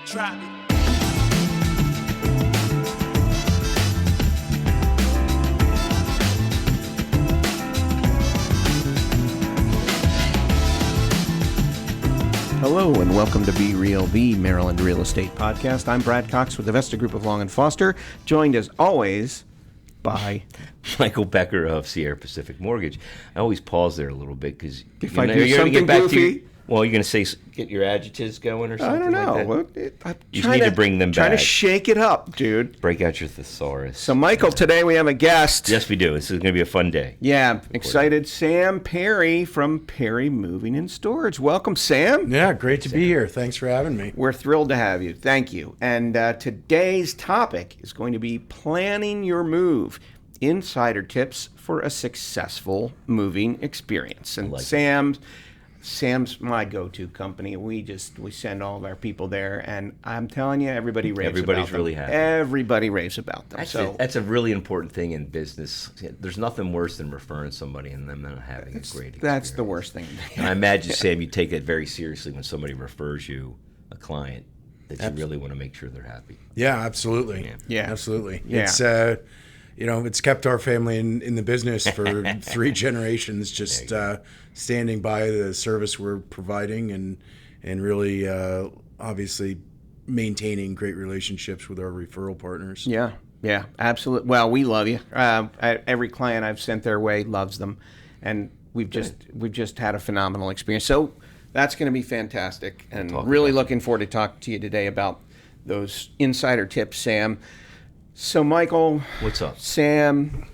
Drop it. Hello and welcome to Be Real, the Maryland Real Estate Podcast. I'm Brad Cox with the Vesta Group of Long & Foster, joined as always by Michael Becker of Sierra Pacific Mortgage. I always pause there a little bit because if I do something goofy. Well, you're going to say get your adjectives going or something. I don't know. Like that? I'm You just need to bring them Trying back. to shake it up, dude. Break out your thesaurus. So, Michael, today we have a guest. Yes, we do. This is going to be a fun day. Yeah, excited. Sam Perry from Perry Moving and Storage. Welcome, Sam. Yeah, great to be here. Thanks for having me. We're thrilled to have you. Thank you. And today's topic is going to be planning your move. Insider tips for a successful moving experience. And Sam's my go-to company. We send all of our people there, and I'm telling you, everybody raves about them. Everybody's really happy. Everybody raves about them. That's a really important thing in business. There's nothing worse than referring somebody and them not having a great experience. That's the worst thing. And I imagine, Sam, you take it very seriously when somebody refers you a client that you really want to make sure they're happy. Yeah, absolutely. Yeah. Absolutely. Yeah. It's it's kept our family in the business for 3 generations, just standing by the service we're providing and really obviously maintaining great relationships with our referral partners. Yeah, absolutely. Well, we love you. Every client I've sent their way loves them, and we've just had a phenomenal experience. So that's going to be fantastic, and really looking forward to talking to you today about those insider tips, Sam. So, Michael, what's up, Sam?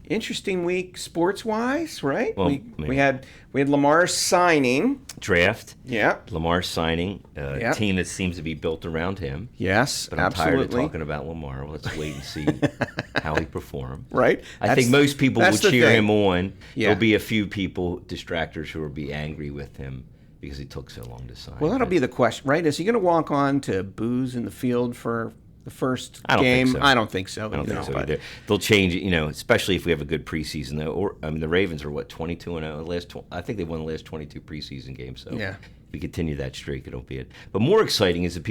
Interesting week, sports-wise, right? Well, we had Lamar signing draft. Yeah, Lamar signing a team that seems to be built around him. Yes, but I'm absolutely. tired of talking about Lamar. Let's wait and see how he performs. Right. I think most people will cheer him on. Yeah. There'll be a few distractors who will be angry with him because he took so long to sign. Well, that'll be the question, right? Is he going to walk on to booze in the field for the first game? I don't think so. I don't think so either. They'll change it, especially if we have a good preseason. The Ravens are 22-0. I think they won the last 22 preseason games. So yeah, if we continue that streak, it'll be it. But more exciting is a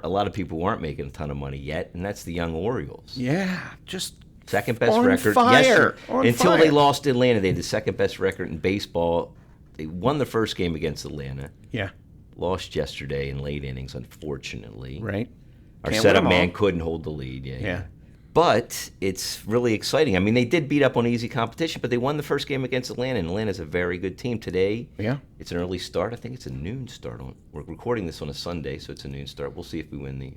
lot of people who aren't making a ton of money yet, and that's the young Orioles. Yeah, just second best on record. Fire. Until they lost to Atlanta, they had the second best record in baseball. They won the first game against Atlanta. Yeah, lost yesterday in late innings, unfortunately. Right. Our setup man couldn't hold the lead. Yeah. But it's really exciting. I mean, they did beat up on easy competition, but they won the first game against Atlanta, and Atlanta's a very good team today. Yeah. It's an early start. I think it's a noon start. We're recording this on a Sunday, so it's a noon start. We'll see if we win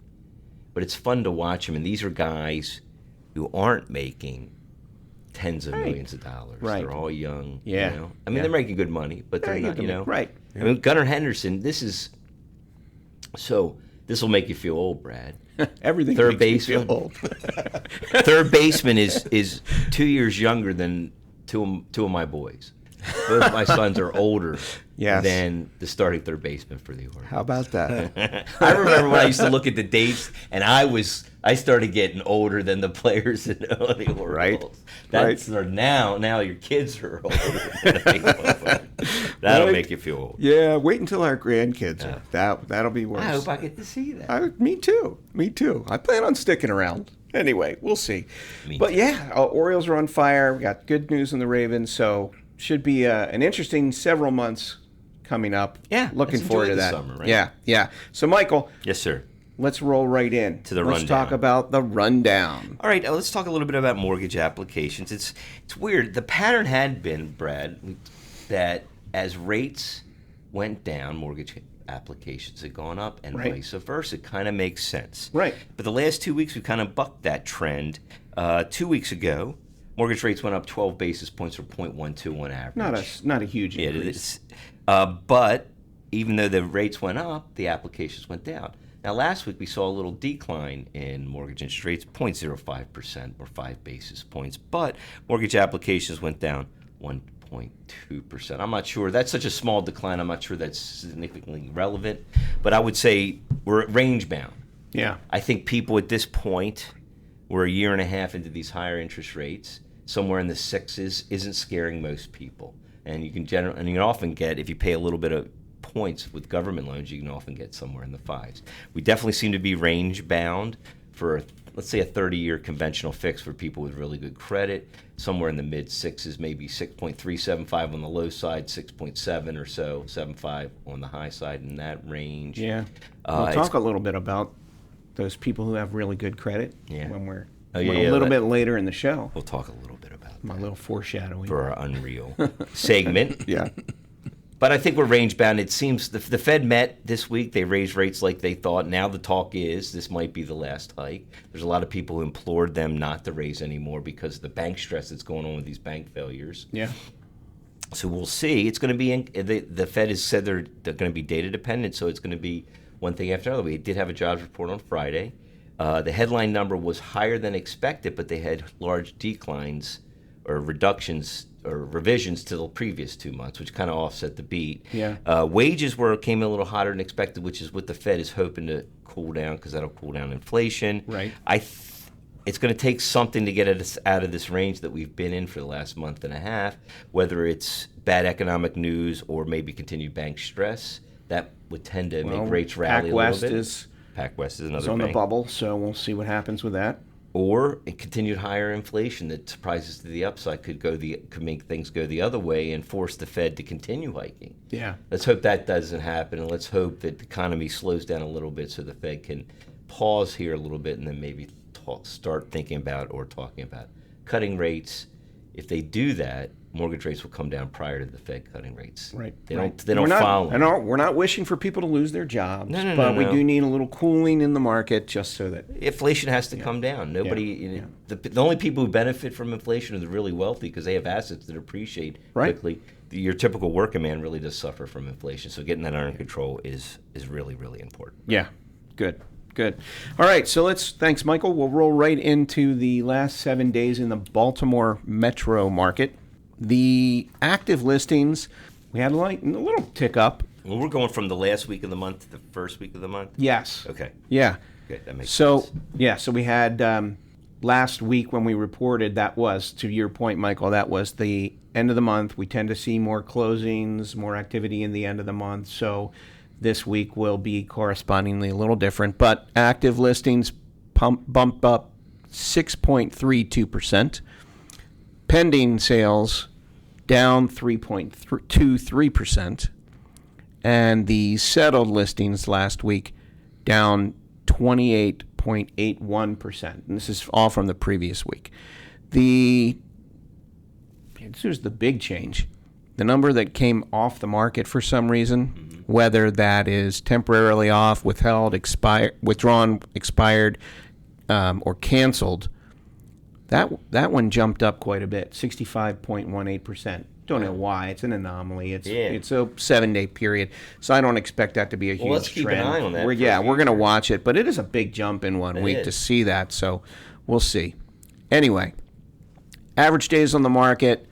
But it's fun to watch them, and these are guys who aren't making tens of millions of dollars. Right. They're all young. Yeah. I mean, they're making good money, but they're not, Right. I mean, Gunnar Henderson, this will make you feel old, Brad. Everything Third makes me baseman. feel old. Third baseman is 2 years younger than two of my boys. Both of my sons are older than the starting third baseman for the Orioles. How about that? I remember when I used to look at the dates, and I started getting older than the players in the Orioles. Right. That's now your kids are older. That'll make you feel old. Yeah, wait until our grandkids are. That'll be worse. I hope I get to see that. Me too. I plan on sticking around. Anyway, we'll see. But Orioles are on fire. We got good news on the Ravens, so should be an interesting several months coming up. Yeah, looking forward to that. Summer, right? Yeah. So, Michael. Yes, sir. Let's roll right in to the rundown. Let's talk about the rundown. All right, let's talk a little bit about mortgage applications. It's weird. The pattern had been, Brad, that as rates went down, mortgage applications had gone up, and vice versa. It kind of makes sense. Right. But the last 2 weeks, we kind of bucked that trend. 2 weeks ago, mortgage rates went up 12 basis points, or 0.12 on average. Not a huge increase. Yeah, it is. But even though the rates went up, the applications went down. Now, last week we saw a little decline in mortgage interest rates, 0.05% or 5 basis points, but mortgage applications went down 1.2%. I'm not sure. That's such a small decline. I'm not sure that's significantly relevant, but I would say we're range bound. Yeah. I think people at this point, we're a year and a half into these higher interest rates, somewhere in the sixes isn't scaring most people. And you can often get, if you pay a little bit of points with government loans, you can often get somewhere in the 5s. We definitely seem to be range bound for, let's say, a 30-year conventional fix for people with really good credit, somewhere in the mid 6s, maybe 6.375 on the low side, 6.7 or so, 7.5 on the high side, in that range. Yeah. We'll talk a little bit about those people who have really good credit when we're a little bit later in the show. We'll talk a little bit about my little foreshadowing for our Unreal segment. Yeah. But I think we're range bound. It seems the Fed met this week. They raised rates like they thought. Now the talk is this might be the last hike. There's a lot of people who implored them not to raise anymore because of the bank stress that's going on with these bank failures. Yeah. So we'll see. It's going to be the Fed has said they're going to be data dependent, so it's going to be one thing after another. We did have a jobs report on Friday. The headline number was higher than expected, but they had large declines or reductions or revisions to the previous 2 months, which kind of offset the beat. Yeah. Wages came in a little hotter than expected, which is what the Fed is hoping to cool down because that'll cool down inflation. Right. It's going to take something to get us out of this range that we've been in for the last month and a half, whether it's bad economic news or maybe continued bank stress. That would tend to make rates rally a little bit. PacWest is another on bank. the bubble, so we'll see what happens with that. Or a continued higher inflation that surprises to the upside could make things go the other way and force the Fed to continue hiking. Yeah. Let's hope that doesn't happen, and let's hope that the economy slows down a little bit so the Fed can pause here a little bit and then maybe start thinking about or talking about cutting rates. If they do that, mortgage rates will come down prior to the Fed cutting rates. Right. They don't follow. We're not wishing for people to lose their jobs, but we do need a little cooling in the market just so that inflation has to come down. Nobody, the only people who benefit from inflation are the really wealthy because they have assets that appreciate quickly. Your typical working man really does suffer from inflation, so getting that under control is really, really important. Yeah. Good. All right, so thanks, Michael. We'll roll right into the last 7 days in the Baltimore metro market. The active listings, we had a little tick up. Well, we're going from the last week of the month to the first week of the month? Yes. Okay. Yeah. Okay, that makes sense. Yeah, so we had last week when we reported, that was, to your point, Michael, that was the end of the month. We tend to see more closings, more activity in the end of the month. So this week will be correspondingly a little different. But active listings bumped up 6.32%. Pending sales down 3.23%. And the settled listings last week down 28.81%. And this is all from the previous week. This was the big change. The number that came off the market for some reason, whether that is temporarily off, withdrawn, expired, or canceled, that one jumped up quite a bit, 65.18%. Don't know why. It's an anomaly. It's a 7-day period, so I don't expect that to be a huge let's keep trend. an eye on that. We're going to watch it, but it is a big jump in 1 week to see that, so we'll see. Anyway, average days on the market,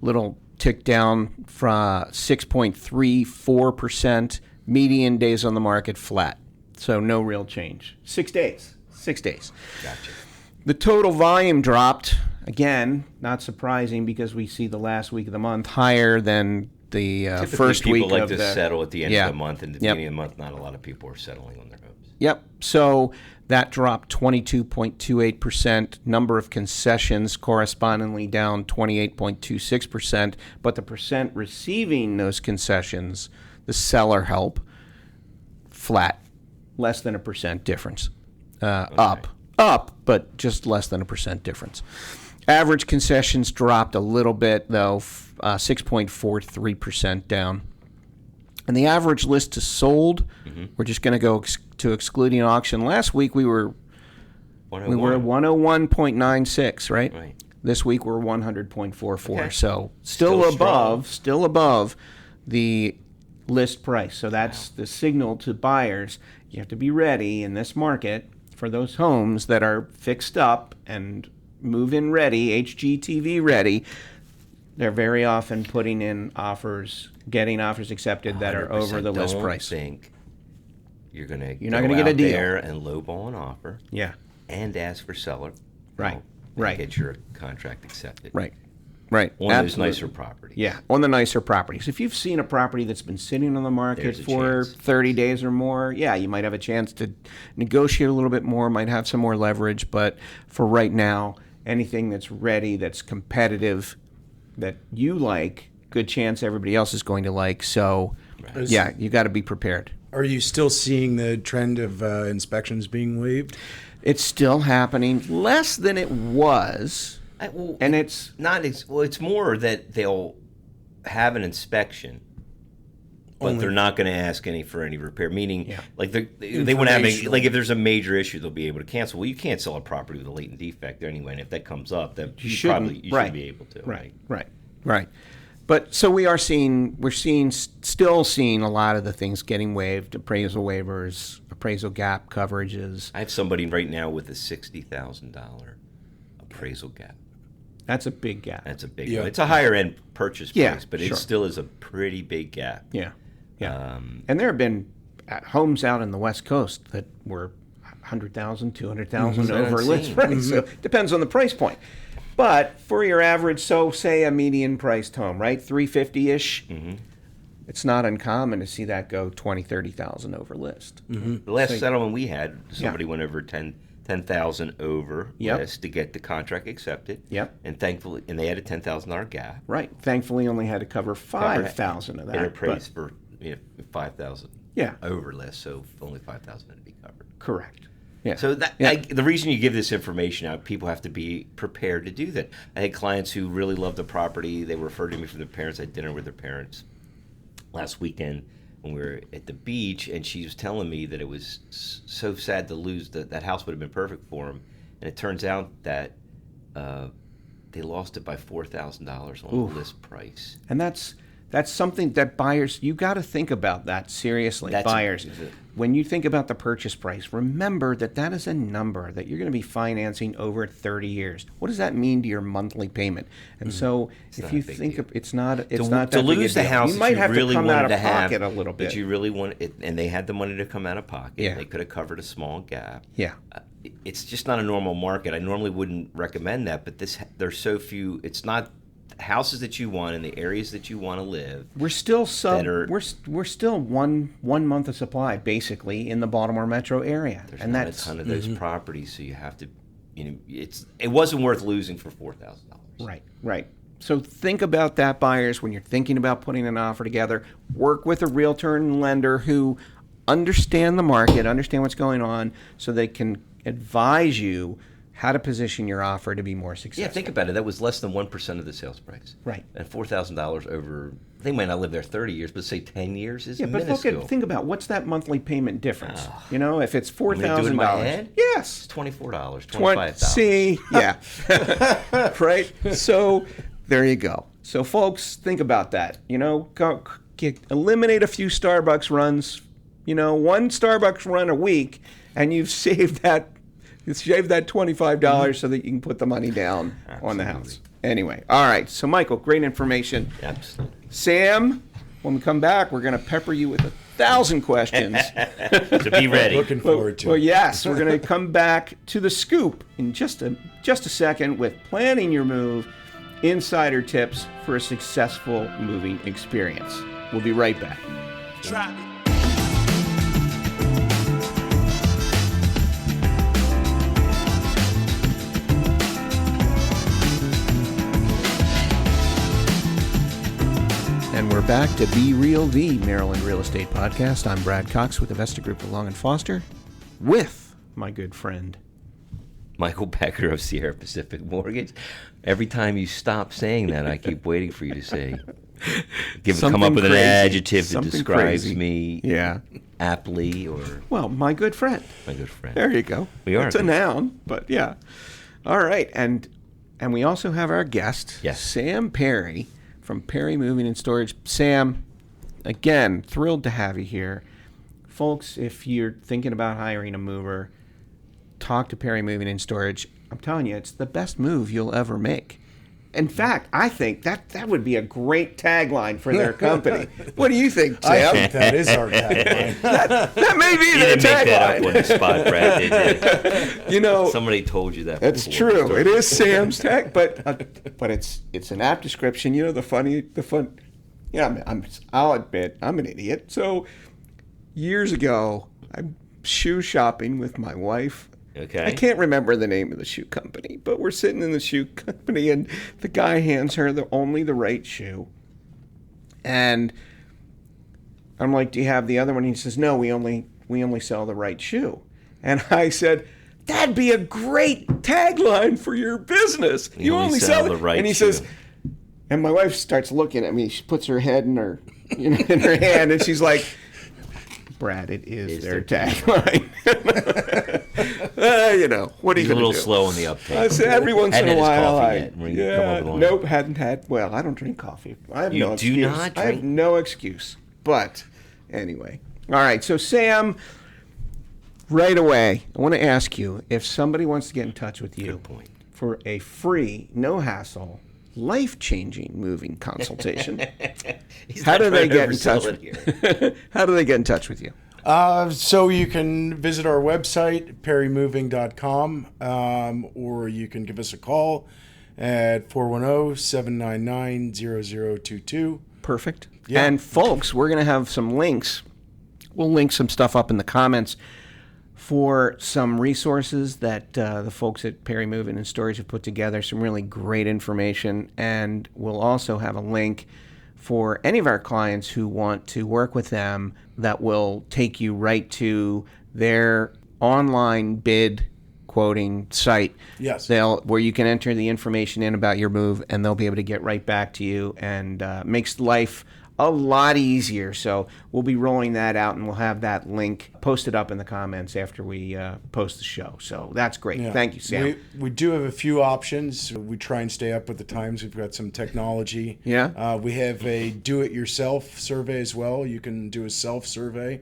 little tick down from 6.34%. Median days on the market flat, so no real change. 6 days. Gotcha. The total volume dropped. Again, not surprising because we see the last week of the month higher than the first week of the... People like to settle at the end of the month, and at the beginning of the month, not a lot of people are settling on their homes. Yep. So that dropped 22.28%. Number of concessions correspondingly down 28.26%. But the percent receiving those concessions, the seller help, flat, less than a percent difference. Up, but just less than a percent difference. Average concessions dropped a little bit, though, 6.43% down. And the average list to sold, we're just going to go to excluding auction. Last week we were 101.96, right? Right. This week we're 100.44. Okay. So still above the list price. So that's the signal to buyers. You have to be ready in this market for those homes that are fixed up and move-in ready, HGTV ready. They're very often putting in offers, getting offers accepted that are over the list price. Think you're not going to get a deal there and lowball an offer. Yeah. And ask for seller. Right. And get your contract accepted. Right. Right. On those nicer properties. Yeah, on the nicer properties. If you've seen a property that's been sitting on the market There's a for chance. 30 days or more, yeah, you might have a chance to negotiate a little bit more, might have some more leverage. But for right now, anything that's ready, that's competitive, that you like, good chance everybody else is going to like. So, yeah, you got to be prepared. Are you still seeing the trend of inspections being waived? It's still happening, less than it was. And it's not. It's more that they'll have an inspection, but they're not going to ask for any repair. Meaning, like they won't have any, like if there's a major issue, they'll be able to cancel. Well, you can't sell a property with a latent defect anyway, and if that comes up, that you should be able to. Right. But so we're still seeing a lot of the things getting waived: appraisal waivers, appraisal gap coverages. I have somebody right now with a $60,000 appraisal gap. That's a big gap. That's a big one. It's a higher end purchase price, but it still is a pretty big gap. Yeah. And there have been homes out in the West Coast that were 100,000, 200,000 over list price. So it depends on the price point. But for your average, so say a median priced home, right, 350-ish, it's not uncommon to see that go 20, 30,000 over list. The last settlement we had, somebody went over 10,000 over list to get the contract accepted. And thankfully, and they had a $10,000 gap. Right. Thankfully, only had to cover 5,000 of that. And appraised for 5,000 Yeah. over list, so only 5,000 had to be covered. Correct. Yeah. So the reason you give this information out, people have to be prepared to do that. I had clients who really loved the property. They referred to me from their parents. I had dinner with their parents last weekend when we were at the beach, and she was telling me that it was so sad to lose that house would have been perfect for them. And it turns out that they lost it by $4,000 on the list price. And that's something that buyers, you got to think about that seriously. Buyers, when you think about the purchase price, remember that is a number that you're going to be financing over 30 years. What does that mean to your monthly payment? And so if you think it's not that to lose the house, you might have really to come out of wanted to pocket have, a little bit. That you really want it, and they had the money to come out of pocket. Yeah. They could have covered a small gap. Yeah. It's just not a normal market. I normally wouldn't recommend that, but there's so few. It's not houses that you want in the areas that you want to live. We're still we're still one month of supply basically in the Baltimore metro area, There's not a ton of those properties, so you have to, it wasn't worth losing for $4,000. Right. So think about that, buyers, when you're thinking about putting an offer together. Work with a realtor and lender who understand the market, understand what's going on, so they can advise you how to position your offer to be more successful. Yeah, think about it. That was less than 1% of the sales price. Right. And $4,000 over, they might not live there 30 years, but say 10 years is minuscule. But think about what's that monthly payment difference. If it's $4,000. Yes. It's $24, $25. See, yeah. Right? So there you go. So folks, think about that. Eliminate a few Starbucks runs. One Starbucks run a week, and you've saved that $25 so that you can put the money down on the house. Anyway, all right. So, Michael, great information. Absolutely. Sam, when we come back, we're going to pepper you with 1,000 questions. So be ready. Looking forward to it. Well, yes, we're going to come back to the scoop in just a second with planning your move, insider tips for a successful moving experience. We'll be right back. Try it. And we're back to Be Real, the Maryland Real Estate Podcast. I'm Brad Cox with the Vesta Group of Long & Foster with my good friend Michael Becker of Sierra Pacific Mortgage. Every time you stop saying that, I keep waiting for you to say, come up with an adjective that describes me aptly or... Well, my good friend. My good friend. There you go. It's a noun, but yeah. All right, and we also have our guest, Sam Perry, from Perry Moving and Storage. Sam, again, thrilled to have you here. Folks, if you're thinking about hiring a mover, talk to Perry Moving and Storage. I'm telling you, it's the best move you'll ever make. In fact, I think that would be a great tagline for their company. What do you think, Sam? I think that is our tagline. that may be You their didn't make that up tagline. on the spot, Brad, did you? Somebody told you that. That's before. true. It is Sam's tag, but it's an apt description. the fun. Yeah, I'll admit I'm an idiot. So years ago, I'm shoe shopping with my wife. Okay. I can't remember the name of the shoe company, but we're sitting in the shoe company, and the guy hands her only the right shoe. And I'm like, "Do you have the other one?" He says, "No, we only sell the right shoe." And I said, "That'd be a great tagline for your business. You only sell the right And he shoe. says, and my wife starts looking at me. She puts her head in her hand, and she's like, "Brad, it is their tagline." What are you going to do? He's a little slow on the uptake. I said every once in a while. Nope, hadn't had. Well, I don't drink coffee. I have You no do excuse. not I have drink? no excuse. But anyway, all right. So Sam, right away, I want to ask you if somebody wants to get in touch with you Good point. for a free, no hassle, life-changing moving consultation. How do they get in touch? How do they get in touch with you? So you can visit our website, perrymoving.com, or you can give us a call at 410-799-0022. Perfect. Yeah. And folks, we're going to have some links. We'll link some stuff up in the comments for some resources that the folks at Perry Moving and Storage have put together, some really great information. And we'll also have a link for any of our clients who want to work with them that will take you right to their online bid quoting site. Yes. Where you can enter the information in about your move, and they'll be able to get right back to you, and makes life a lot easier. So we'll be rolling that out, and we'll have that link posted up in the comments after we post the show. So that's great. Yeah. Thank you, Sam. We do have a few options. We try and stay up with the times. We've got some technology. Yeah. We have a do-it-yourself survey as well. You can do a self-survey,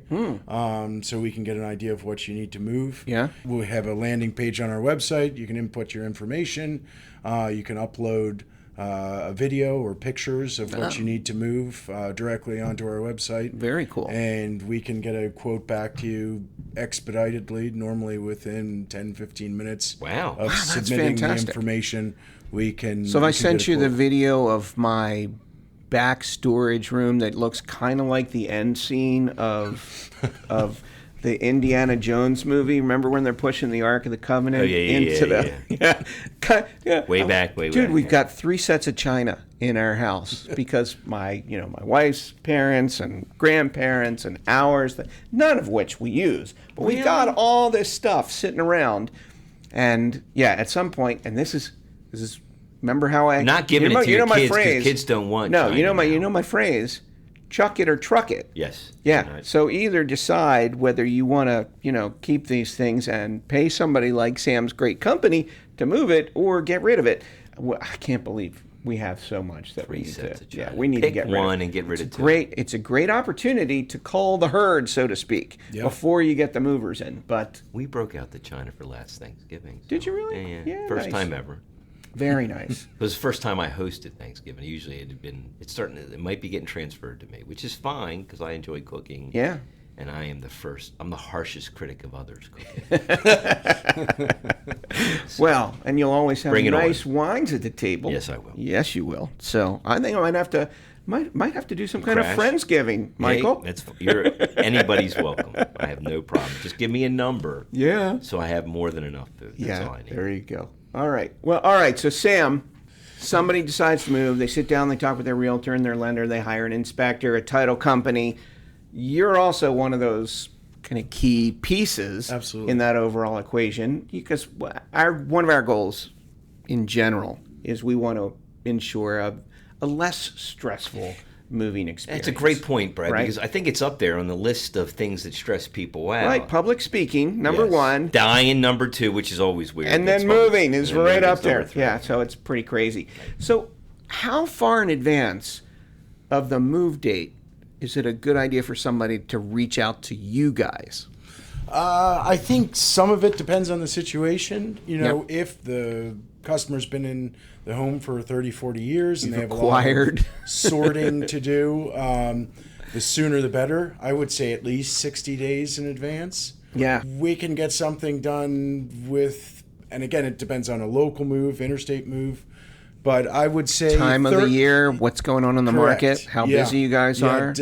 so we can get an idea of what you need to move. Yeah. We have a landing page on our website. You can input your information. You can upload a video or pictures of what you need to move directly onto our website. Very cool. And we can get a quote back to you expeditedly, normally within 10, 15 minutes Wow. of that's submitting the fantastic. information. We can. So if I we can sent get a you the quote. video of my back storage room that looks kind of like the end scene of the Indiana Jones movie. Remember when they're pushing the Ark of the Covenant into the Way back. Dude, we've got 3 sets of china in our house because my wife's parents and grandparents and ours, none of which we use. But we've got all this stuff sitting around. And yeah, at some point, and this is remember how I Not giving it to your my kids 'cause phrase. kids don't want No, china now. you know my phrase, chuck it or truck it. Yes. Yeah. Right. So either decide whether you want to, keep these things and pay somebody like Sam's great company to move it, or get rid of it. Well, I can't believe we have so much that we need sets to. of china. We need Pick to get rid of one and get rid of two. It's a great opportunity to cull the herd, so to speak, before you get the movers in. But We broke out the china for last Thanksgiving. Did you really? Yeah. Yeah, First nice. time ever. very nice. It was the first time I hosted Thanksgiving. Usually it might be getting transferred to me, which is fine because I enjoy cooking. Yeah. And I'm the harshest critic of others cooking. Well, and you'll always have Bring it nice wines at the table. Yes, I will. Yes, you will. So I think I might have to do some kind of Crash. Friendsgiving, Michael. Hey, anybody's welcome. I have no problem. Just give me a number. Yeah. So I have more than enough food. That's all I need. There you go. All right. Well, all right. So Sam, somebody decides to move. They sit down. They talk with their realtor and their lender. They hire an inspector, a title company. You're also one of those kind of key pieces Absolutely. in that overall equation, because one of our goals in general is we want to ensure a less stressful moving experience. That's a great point, Brad, Right? because I think it's up there on the list of things that stress people out. Right. Public speaking, number Yes. one. Dying, number two, which is always weird. And That's then always- moving is and then right up moving's number there. three. Yeah, so it's pretty crazy. So how far in advance of the move date is it a good idea for somebody to reach out to you guys? I think some of it depends on the situation. If the customer's been in the home for 30, 40 years and they have acquired a lot of sorting to do. The sooner the better. I would say at least 60 days in advance. Yeah. We can get something done with, and again, it depends on a local move, interstate move, but I would say time of the year, what's going on in the market, how busy you guys are.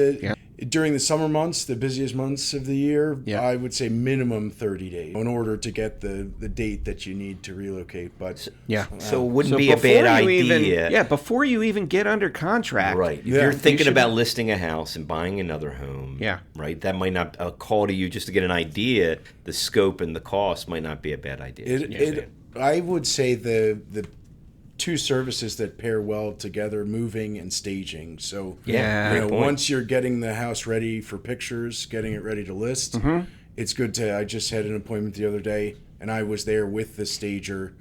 During the summer months, the busiest months of the year, Yeah. I would say minimum 30 days in order to get the date that you need to relocate. But Yeah. So it wouldn't be a bad idea. Before you even get under contract. Right. If Yeah. you're thinking should- about listing a house and buying another home, Yeah. right, that might not, a call to you just to get an idea, the scope and the cost might not be a bad idea. I would say the two services that pair well together, moving and staging. So Yeah. you Great know, point. once you're getting the house ready for pictures, getting it ready to list, it's good to. I just had an appointment the other day, and I was there with the stager,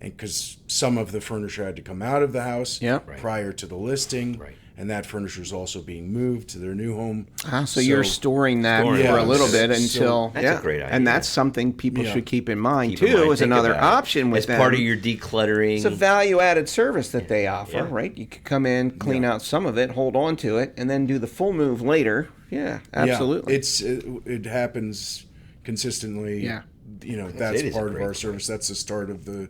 and because some of the furniture had to come out of the house Yeah. prior to the listing, Right. and that furniture is also being moved to their new home. So you're storing that Storing for it. a little Yeah. bit until That's a great idea. and that's something people Yeah. should keep in mind Keep in too mind, as think another about it. option with as them. part of your decluttering. It's a value-added service that they offer, Yeah. right? You could come in, clean out some of it, hold on to it, and then do the full move later. Yeah, absolutely. Yeah, it happens consistently. Yeah. You know, that's it is a part of great our service. That's the start of the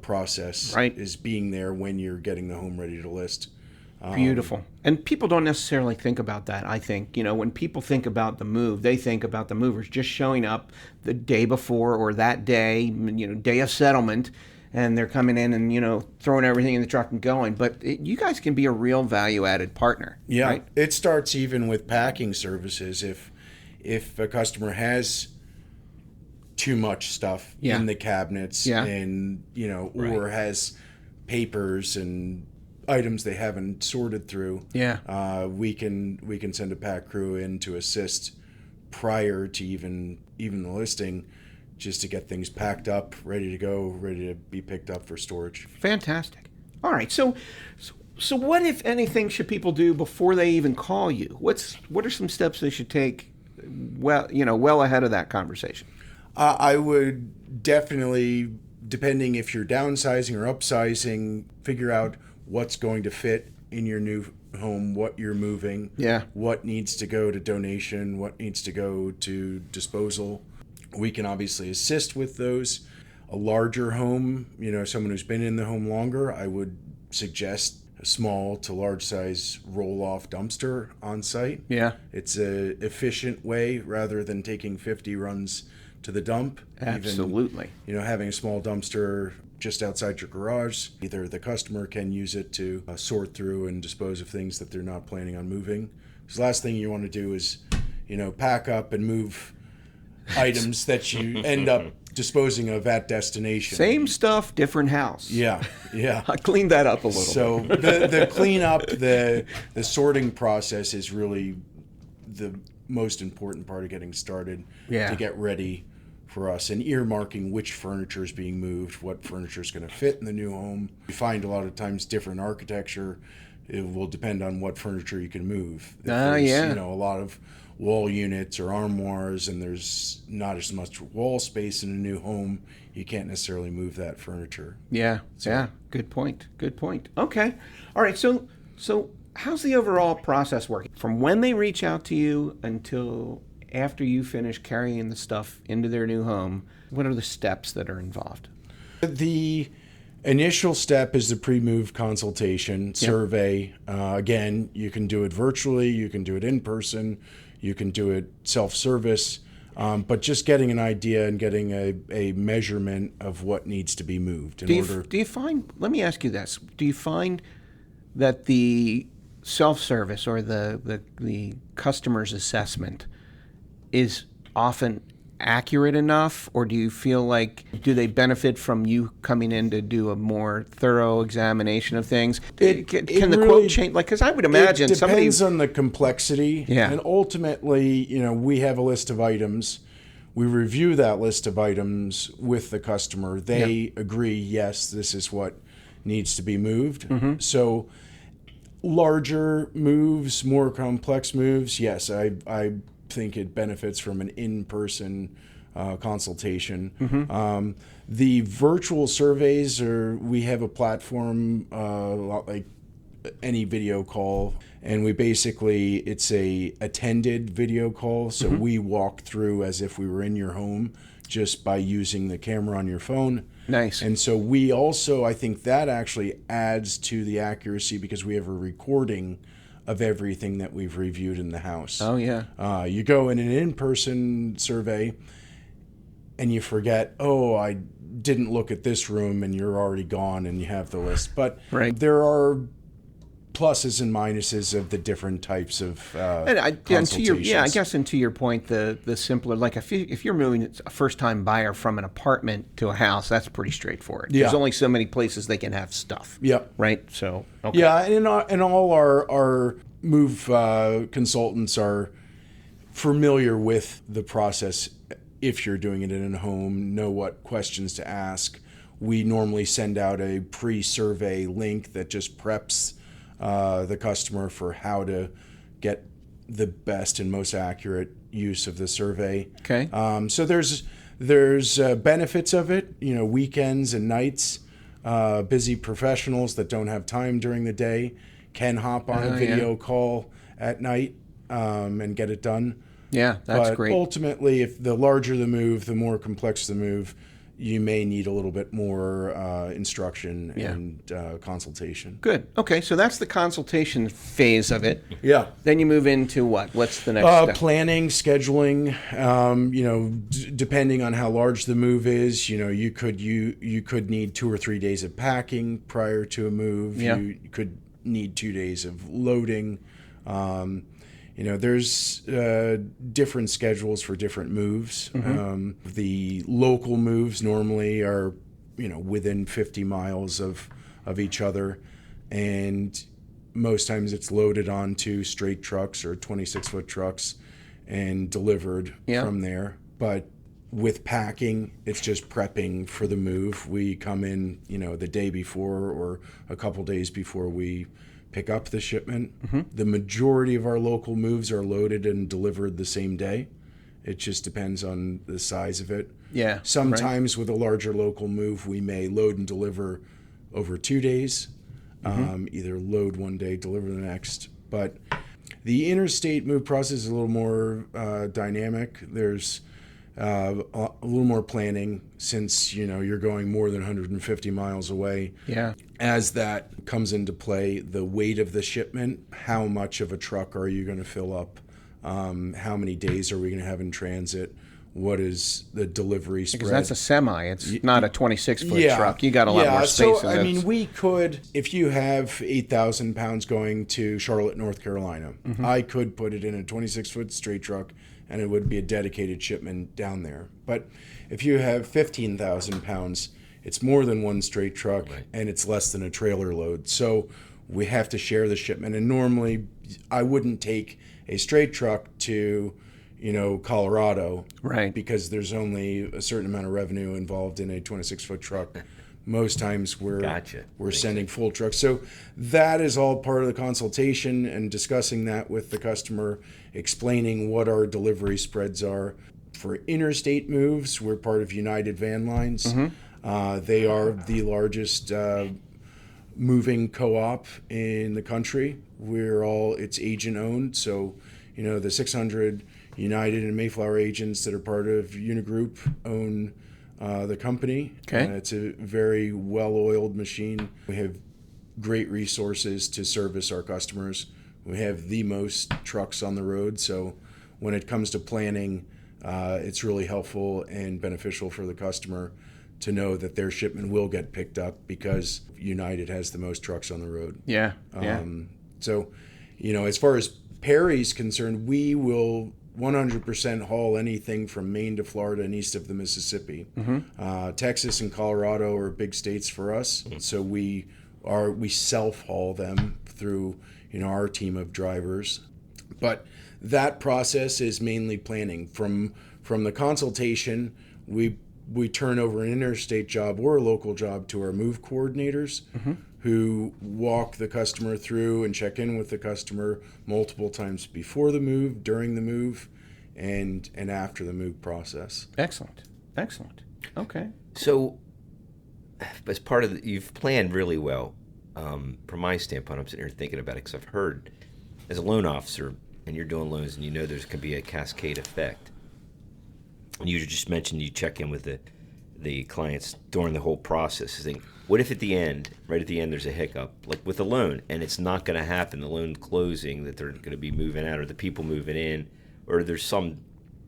process. Right. Is being there when you're getting the home ready to list. Beautiful. And people don't necessarily think about that, I think. You know, when people think about the move, they think about the movers just showing up the day before or that day, you know, day of settlement, and they're coming in and, you know, throwing everything in the truck and going. But you guys can be a real value-added partner. Yeah, Right? it starts even with packing services. If a customer has too much stuff Yeah. in the cabinets, Yeah. and you know, or has papers and items they haven't sorted through, we can send a pack crew in to assist prior to even the listing, just to get things packed up, ready to go, ready to be picked up for storage. Fantastic. All right. So what, if anything, should people do before they even call you? What are some steps they should take well ahead of that conversation? I would definitely, depending if you're downsizing or upsizing, figure out what's going to fit in your new home, what you're moving, what needs to go to donation, what needs to go to disposal. We can obviously assist with those. A larger home, you know, someone who's been in the home longer, I would suggest a small to large size roll-off dumpster on site. Yeah. It's a efficient way rather than taking 50 runs to the dump. Absolutely. Even, you know, having a small dumpster just outside your garage, either the customer can use it to sort through and dispose of things that they're not planning on moving. Because the last thing you want to do is, you know, pack up and move items that you end up disposing of at destination. Same stuff, different house. Yeah. I cleaned that up a little So the cleanup, the sorting process is really the most important part of getting started to get ready for us, and earmarking which furniture is being moved, what furniture is going to fit in the new home. You find a lot of times different architecture. It will depend on what furniture you can move. If there's, you know, a lot of wall units or armoires and there's not as much wall space in a new home, you can't necessarily move that furniture. Yeah. Good point. Okay. All right. So how's the overall process working? From when they reach out to you until after you finish carrying the stuff into their new home, what are the steps that are involved? The initial step is the pre-move consultation survey. Again, you can do it virtually, you can do it in person, you can do it self-service, but just getting an idea and getting a measurement of what needs to be moved. Do you find, let me ask you this, do you find that the self-service or the customer's assessment is often accurate enough, or do you feel like, do they benefit from you coming in to do a more thorough examination of things? Can the really, quote change? Like, because I would imagine it depends on the complexity. Yeah. And ultimately, you know, we have a list of items. We review that list of items with the customer. They agree, yes, this is what needs to be moved. So larger moves, more complex moves, yes, I think it benefits from an in-person consultation. The virtual surveys we have a platform like any video call, and it's a attended video call. So we walk through as if we were in your home just by using the camera on your phone. Nice. And so I think that actually adds to the accuracy because we have a recording of everything that we've reviewed in the house. Oh, yeah. You go in an in-person survey and you forget, I didn't look at this room, and you're already gone and you have the list. But there are pluses and minuses of the different types of consultations. I guess, and to your point, the simpler, like if you're moving a first-time buyer from an apartment to a house, that's pretty straightforward. Yeah. There's only so many places they can have stuff. Yeah. Right? So, okay. Yeah, and all our move consultants are familiar with the process. If you're doing it in a home, know what questions to ask. We normally send out a pre-survey link that just preps the customer for how to get the best and most accurate use of the survey. Okay. So there's benefits of it. Weekends and nights, busy professionals that don't have time during the day can hop on a video call at night and get it done. Yeah, that's great. But ultimately, if the larger the move, the more complex the move, you may need a little bit more instruction and consultation. Good. Okay, so that's the consultation phase of it. Yeah. Then you move into what? What's the next step? Planning, scheduling. Depending on how large the move is, you could need 2 or 3 days of packing prior to a move. Yeah. You could need 2 days of loading. There's different schedules for different moves. The local moves normally are, within 50 miles of each other. And most times it's loaded onto straight trucks or 26-foot trucks and delivered from there. But with packing, it's just prepping for the move. We come in, the day before or a couple days before we pick up the shipment. The majority of our local moves are loaded and delivered the same day. It just depends on the size of it. Yeah. Sometimes with a larger local move, we may load and deliver over 2 days. Either load one day, deliver the next. But the interstate move process is a little more dynamic. There's a little more planning since you're going more than 150 miles away. Yeah. As that comes into play, the weight of the shipment, how much of a truck are you going to fill up? How many days are we going to have in transit? What is the delivery spread? Because that's a semi. It's not a 26-foot truck. You got a lot more space. So, we could, if you have 8,000 pounds going to Charlotte, North Carolina, I could put it in a 26-foot straight truck, and it would be a dedicated shipment down there. But if you have 15,000 pounds, it's more than one straight truck, and it's less than a trailer load. So we have to share the shipment. And normally, I wouldn't take a straight truck to, Colorado, because there's only a certain amount of revenue involved in a 26-foot truck. Most times we're sending full trucks. So that is all part of the consultation and discussing that with the customer, explaining what our delivery spreads are. For interstate moves, we're part of United Van Lines. They are the largest moving co-op in the country. It's agent owned. So, the 600 United and Mayflower agents that are part of Unigroup own the company. Okay. It's a very well-oiled machine. We have great resources to service our customers. We have the most trucks on the road, so when it comes to planning, it's really helpful and beneficial for the customer to know that their shipment will get picked up because United has the most trucks on the road. Yeah. So, as far as Perry's concerned, we will 100% haul anything from Maine to Florida and east of the Mississippi. Texas and Colorado are big states for us, so we self-haul them through our team of drivers. But that process is mainly planning. From the consultation, we turn over an interstate job or a local job to our move coordinators, who walk the customer through and check in with the customer multiple times before the move, during the move, and after the move process. Excellent. Okay. So, as part of you've planned really well. From my standpoint, I'm sitting here thinking about it because I've heard, as a loan officer, and you're doing loans, and you know there's can be a cascade effect. And you just mentioned you check in with the clients during the whole process. You think, what if at the end, right at the end, there's a hiccup, like with a loan, and it's not going to happen, the loan closing, that they're going to be moving out, or the people moving in, or there's some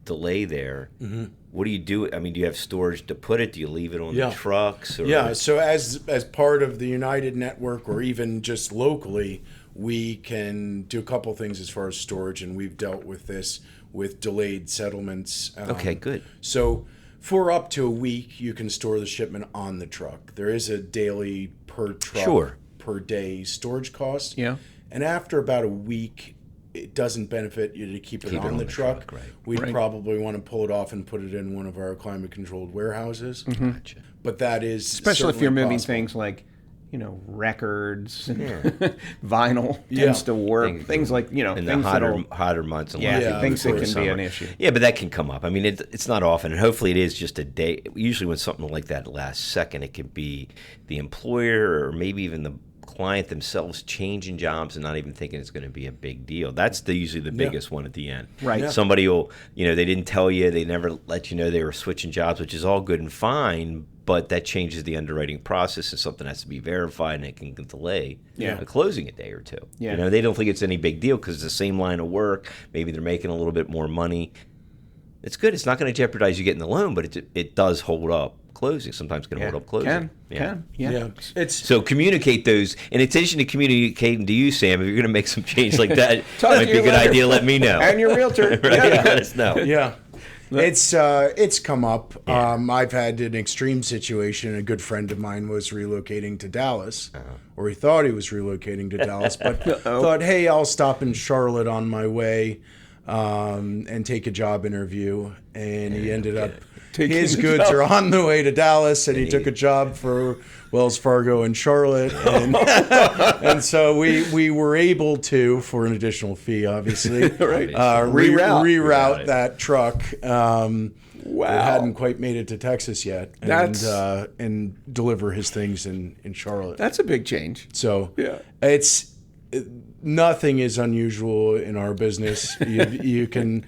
delay there. Mm-hmm. What do you do? I mean, do you have storage to put it? Do you leave it on the trucks? Or? Yeah, so as part of the United network, or even just locally, we can do a couple things as far as storage, and we've dealt with this with delayed settlements. Okay, good. So for up to a week, you can store the shipment on the truck. There is a daily per truck per day storage cost. Yeah. And after about a week, it doesn't benefit you to keep it on the truck. Right. We'd probably want to pull it off and put it in one of our climate-controlled warehouses. Mm-hmm. Gotcha. But that is especially if you're moving possible. Things like, records, and vinyl tends to work. Things like, in things the hotter months. And things that can summer. be an issue. Yeah, but that can come up. I mean, it's not often, and hopefully it is just a day. Usually when something like that lasts second, it can be the employer or maybe even the client themselves changing jobs and not even thinking it's going to be a big deal. That's usually the biggest one at the end. Right. Yeah. Somebody will, they didn't tell you, they never let you know they were switching jobs, which is all good and fine, but that changes the underwriting process, and something has to be verified, and it can delay a closing a day or two. Yeah. They don't think it's any big deal because it's the same line of work. Maybe they're making a little bit more money. It's good. It's not going to jeopardize you getting the loan, but it does hold up closing. Sometimes can hold up closing. Can. So communicate those. In addition to communicating to you, Sam, if you're going to make some change like that, it might be a good idea to let me know. And your realtor. Right? Let us know. Yeah. It's come up. Yeah. I've had an extreme situation. A good friend of mine was relocating to Dallas, or he thought he was relocating to Dallas, but thought, hey, I'll stop in Charlotte on my way and take a job interview. And he ended up, his goods are on the way to Dallas, and he took a job for Wells Fargo in Charlotte. And, and so we were able to, for an additional fee, obviously, reroute that truck. It hadn't quite made it to Texas yet, and deliver his things in Charlotte. That's a big change. So nothing is unusual in our business. You can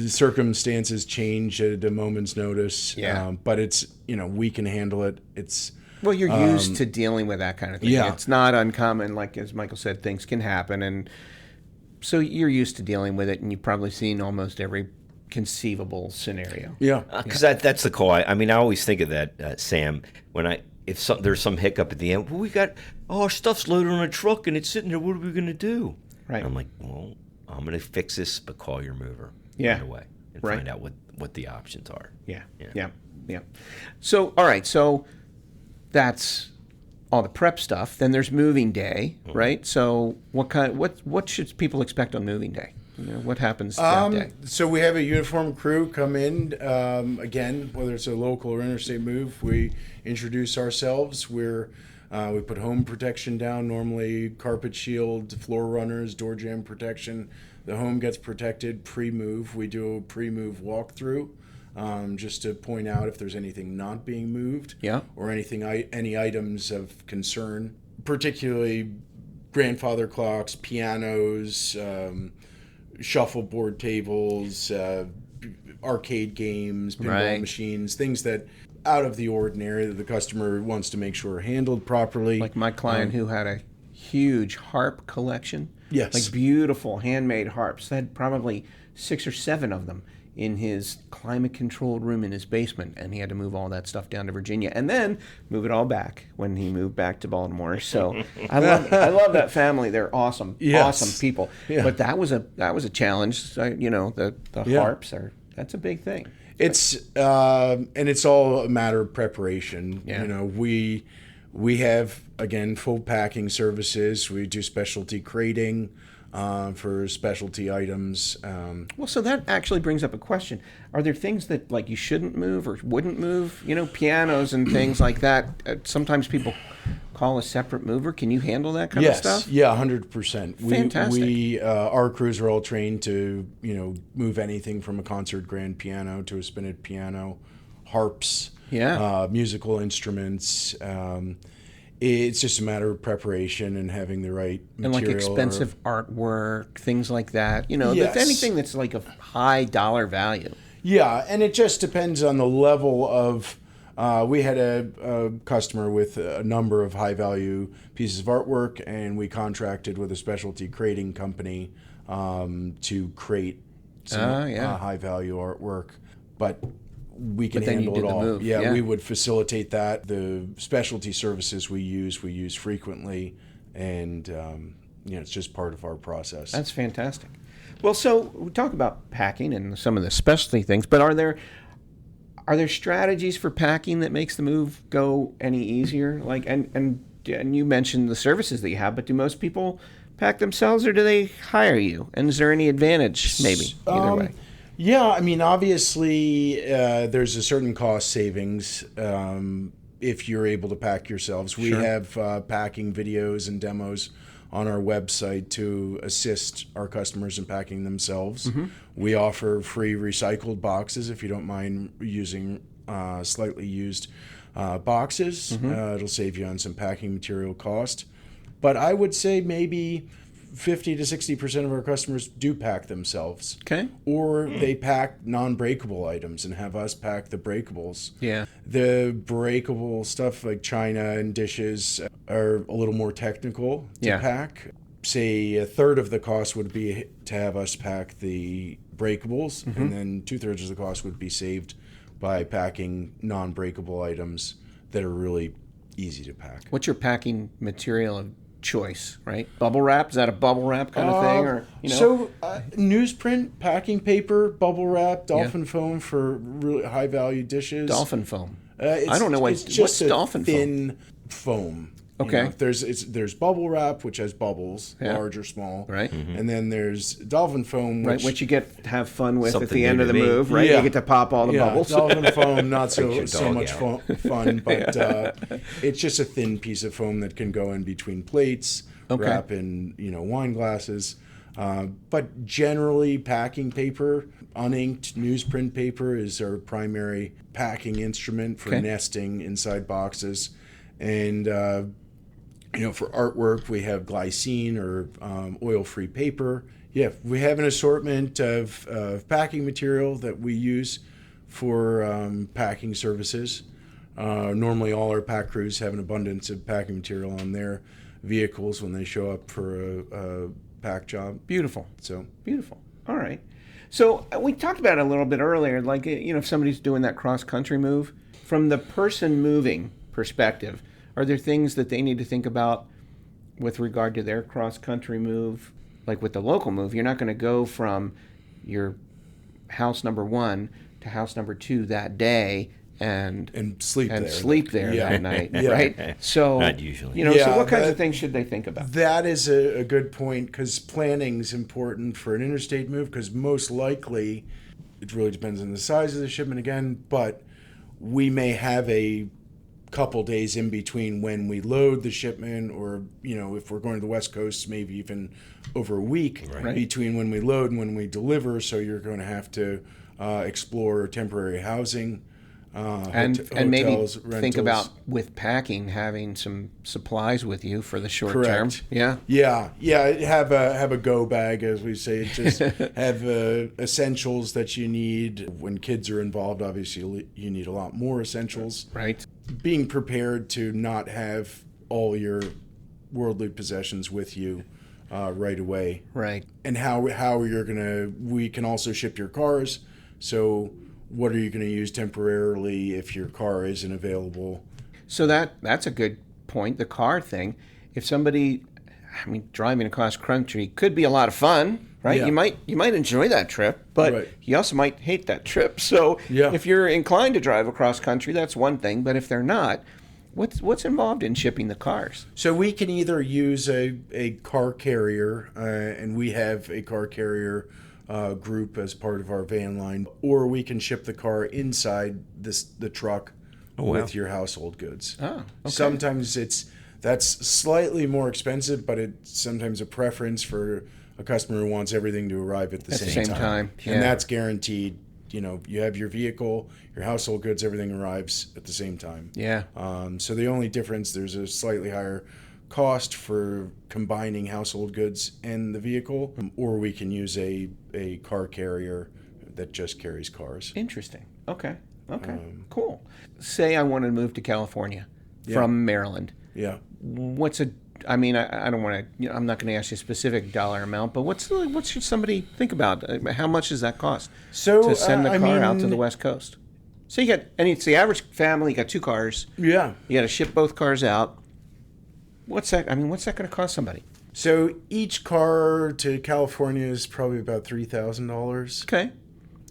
circumstances change at a moment's notice. But it's we can handle it. It's you're used to dealing with that kind of thing. Yeah. It's not uncommon. Like as Michael said, things can happen, and so you're used to dealing with it, and you've probably seen almost every conceivable scenario. Yeah, because that's the call. I mean, I always think of that, Sam. When there's some hiccup at the end, we got our stuff's loaded on a truck and it's sitting there. What are we going to do? Right. And I'm like, well, I'm going to fix this, but call your mover right away and find out what the options are. Yeah. So all right, so that's all the prep stuff. Then there's moving day, right? So what should people expect on moving day? What happens that day? So we have a uniform crew come in. Again, whether it's a local or interstate move, we introduce ourselves. We put home protection down, normally carpet shield, floor runners, door jamb protection. The home gets protected pre-move. We do a pre-move walkthrough just to point out if there's anything not being moved or any items of concern, particularly grandfather clocks, pianos, shuffleboard tables, arcade games, pinball machines, things that out of the ordinary that the customer wants to make sure are handled properly. Like my client who had a huge harp collection. Yes. Like beautiful handmade harps. Had probably 6 or 7 of them in his climate-controlled room in his basement, and he had to move all that stuff down to Virginia and then move it all back when he moved back to Baltimore. So I love that family. They're awesome, awesome people. Yeah. But that was a challenge. The harps that's a big thing. It's and it's all a matter of preparation. Yeah. We have, again, full packing services. We do specialty crating. for specialty items. Well, so that actually brings up a question. Are there things that like you shouldn't move or wouldn't move? You know, pianos and things like that. Sometimes people call a separate mover. Can you handle that kind of stuff? Yeah, 100%. Fantastic. Our crews are all trained to, move anything from a concert grand piano to a spinet piano, harps, musical instruments. It's just a matter of preparation and having the right material. And like expensive artwork, things like that. You know, Yes. anything that's like of high dollar value. Yeah, and it just depends on the level of. We had a customer with a number of high-value pieces of artwork, and we contracted with a specialty crating company to crate some high-value artwork. But we can then you handle did it the all. move. Yeah, Yeah. we would facilitate that. The specialty services we use frequently, and it's just part of our process. That's fantastic. Well, so we talk about packing and some of the specialty things, but are there strategies for packing that makes the move go any easier? Like, and you mentioned the services that you have, but do most people pack themselves or do they hire you? And is there any advantage, maybe, either way? Yeah, I mean, obviously, there's a certain cost savings if you're able to pack yourselves. We have packing videos and demos on our website to assist our customers in packing themselves. Mm-hmm. We offer free recycled boxes if you don't mind using slightly used boxes. Mm-hmm. It'll save you on some packing material cost. But I would say maybe 50 to 60% of our customers do pack themselves. Okay. Or they pack non-breakable items and have us pack the breakables. Yeah. The breakable stuff like china and dishes are a little more technical to pack. Say a third of the cost would be to have us pack the breakables, Mm-hmm. and then 2/3 of the cost would be saved by packing non-breakable items that are really easy to pack. What's your packing material of choice, right? Bubble wrap? Is that a bubble wrap kind of thing? Or, So newsprint, packing paper, bubble wrap, dolphin foam for really high value dishes. Dolphin foam. I don't know what's what's dolphin foam? thin foam. Okay. There's bubble wrap, which has bubbles, large or small. Right. Mm-hmm. And then there's dolphin foam, Right, which you get to have fun with at Something the end new of the to me. move, right? Yeah. You get to pop all the bubbles. Dolphin foam, not so your dog much out. fun, but it's just a thin piece of foam that can go in between plates, wrap in wine glasses. But generally, packing paper, uninked newsprint paper is our primary packing instrument for nesting inside boxes. And for artwork, we have glycine or oil-free paper. Yeah, we have an assortment of packing material that we use for packing services. Normally, all our pack crews have an abundance of packing material on their vehicles when they show up for a pack job. Beautiful. So Beautiful. All right. So we talked about it a little bit earlier, like, if somebody's doing that cross-country move, from the person moving perspective, are there things that they need to think about with regard to their cross-country move? Like with the local move, you're not going to go from your house number 1 to house number 2 that day and sleep there. sleep there that night, Yeah. right? So, Not usually. so what kinds of things should they think about? That is a good point, because planning is important for an interstate move, because most likely, it really depends on the size of the shipment again, but we may have a couple days in between when we load the shipment, or if we're going to the West Coast, maybe even over a week between when we load and when we deliver. So you're going to have to explore temporary housing, and hotels, maybe rentals. think about, with packing, having some supplies with you for the short Correct. term. Yeah. Yeah. Have a go bag, as we say. Just have essentials that you need. When kids are involved, obviously you need a lot more essentials. Right. Being prepared to not have all your worldly possessions with you right away. Right. And how you're gonna. We can also ship your cars. So what are you going to use temporarily if your car isn't available? So that's a good point, the car thing. If somebody, driving across country could be a lot of fun, right? Yeah. You might enjoy that trip, but you also might hate that trip. So if you're inclined to drive across country, that's one thing. But if they're not, What's involved in shipping the cars? So we can either use a car carrier, and we have a car carrier group as part of our van line, or we can ship the car inside the truck with your household goods. Oh, okay. Sometimes that's slightly more expensive, but it's sometimes a preference for a customer who wants everything to arrive at the same time. Yeah. And that's guaranteed. You have your vehicle, your household goods, everything arrives at the same time. Yeah. So the only difference, there's a slightly higher cost for combining household goods and the vehicle, or we can use a car carrier that just carries cars. Interesting. Okay. Cool. Say I want to move to California from Maryland. Yeah. I don't want to. I'm not going to ask you a specific dollar amount, but what should somebody think about? How much does that cost to send the car out to the West Coast? So it's the average family. You got 2 cars. Yeah. You got to ship both cars out. What's that going to cost somebody? So each car to California is probably about $3,000.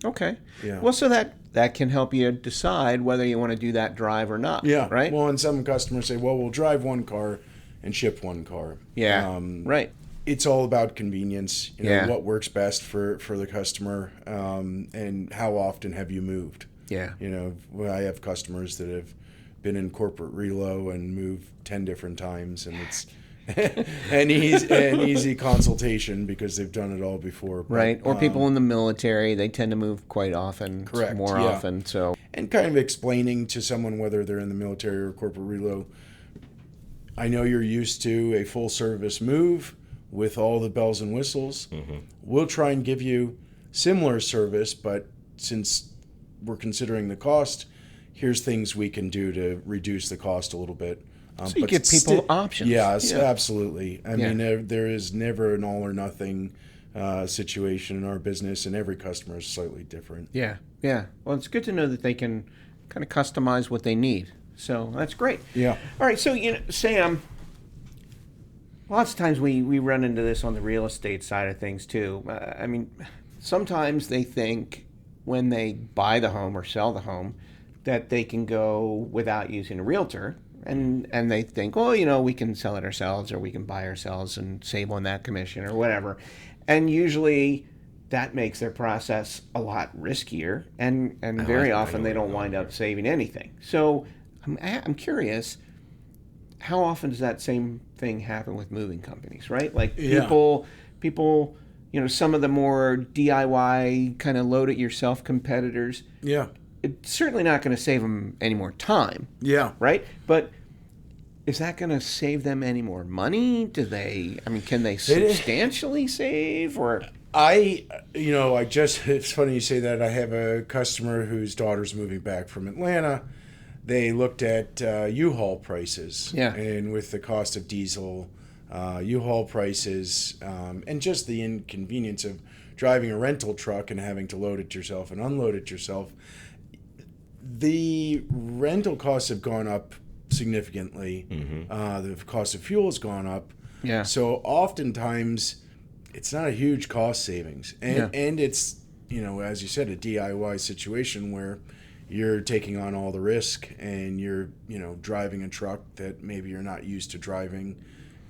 Okay. Yeah. Well, so that can help you decide whether you want to do that drive or not. Yeah. Right. Well, and some customers say, well, we'll drive one car and ship one car. Yeah. Right. It's all about convenience. What works best for the customer, and how often have you moved? Yeah. I have customers that have been in corporate relo and moved 10 different times, and it's an easy consultation because they've done it all before. But, right. Or people in the military, they tend to move quite often. Correct. More often. So. And kind of explaining to someone whether they're in the military or corporate relo, I know you're used to a full service move with all the bells and whistles. Mm-hmm. We'll try and give you similar service, but since we're considering the cost, here's things we can do to reduce the cost a little bit. So you give people options. Yes, absolutely. I mean, there is never an all or nothing situation in our business, and every customer is slightly different. Yeah. Well, it's good to know that they can kind of customize what they need. So that's great. Yeah. All right. So, Sam, lots of times we run into this on the real estate side of things too. Sometimes they think when they buy the home or sell the home that they can go without using a realtor. And they think, we can sell it ourselves, or we can buy ourselves and save on that commission or whatever. And usually that makes their process a lot riskier. And very often they don't wind up saving anything. So I'm curious, how often does that same thing happen with moving companies, right? Like people, some of the more DIY kind of load it yourself competitors. Yeah. It's certainly not going to save them any more time. Yeah. Right? But is that going to save them any more money? Can they substantially save, or? It's funny you say that. I have a customer whose daughter's moving back from Atlanta. They looked at U-Haul prices. Yeah. And with the cost of diesel, U-Haul prices, and just the inconvenience of driving a rental truck and having to load it yourself and unload it yourself, the rental costs have gone up significantly. Mm-hmm. The cost of fuel has gone up. Yeah. So oftentimes it's not a huge cost savings. And it's, as you said, a DIY situation where you're taking on all the risk and you're, driving a truck that maybe you're not used to driving.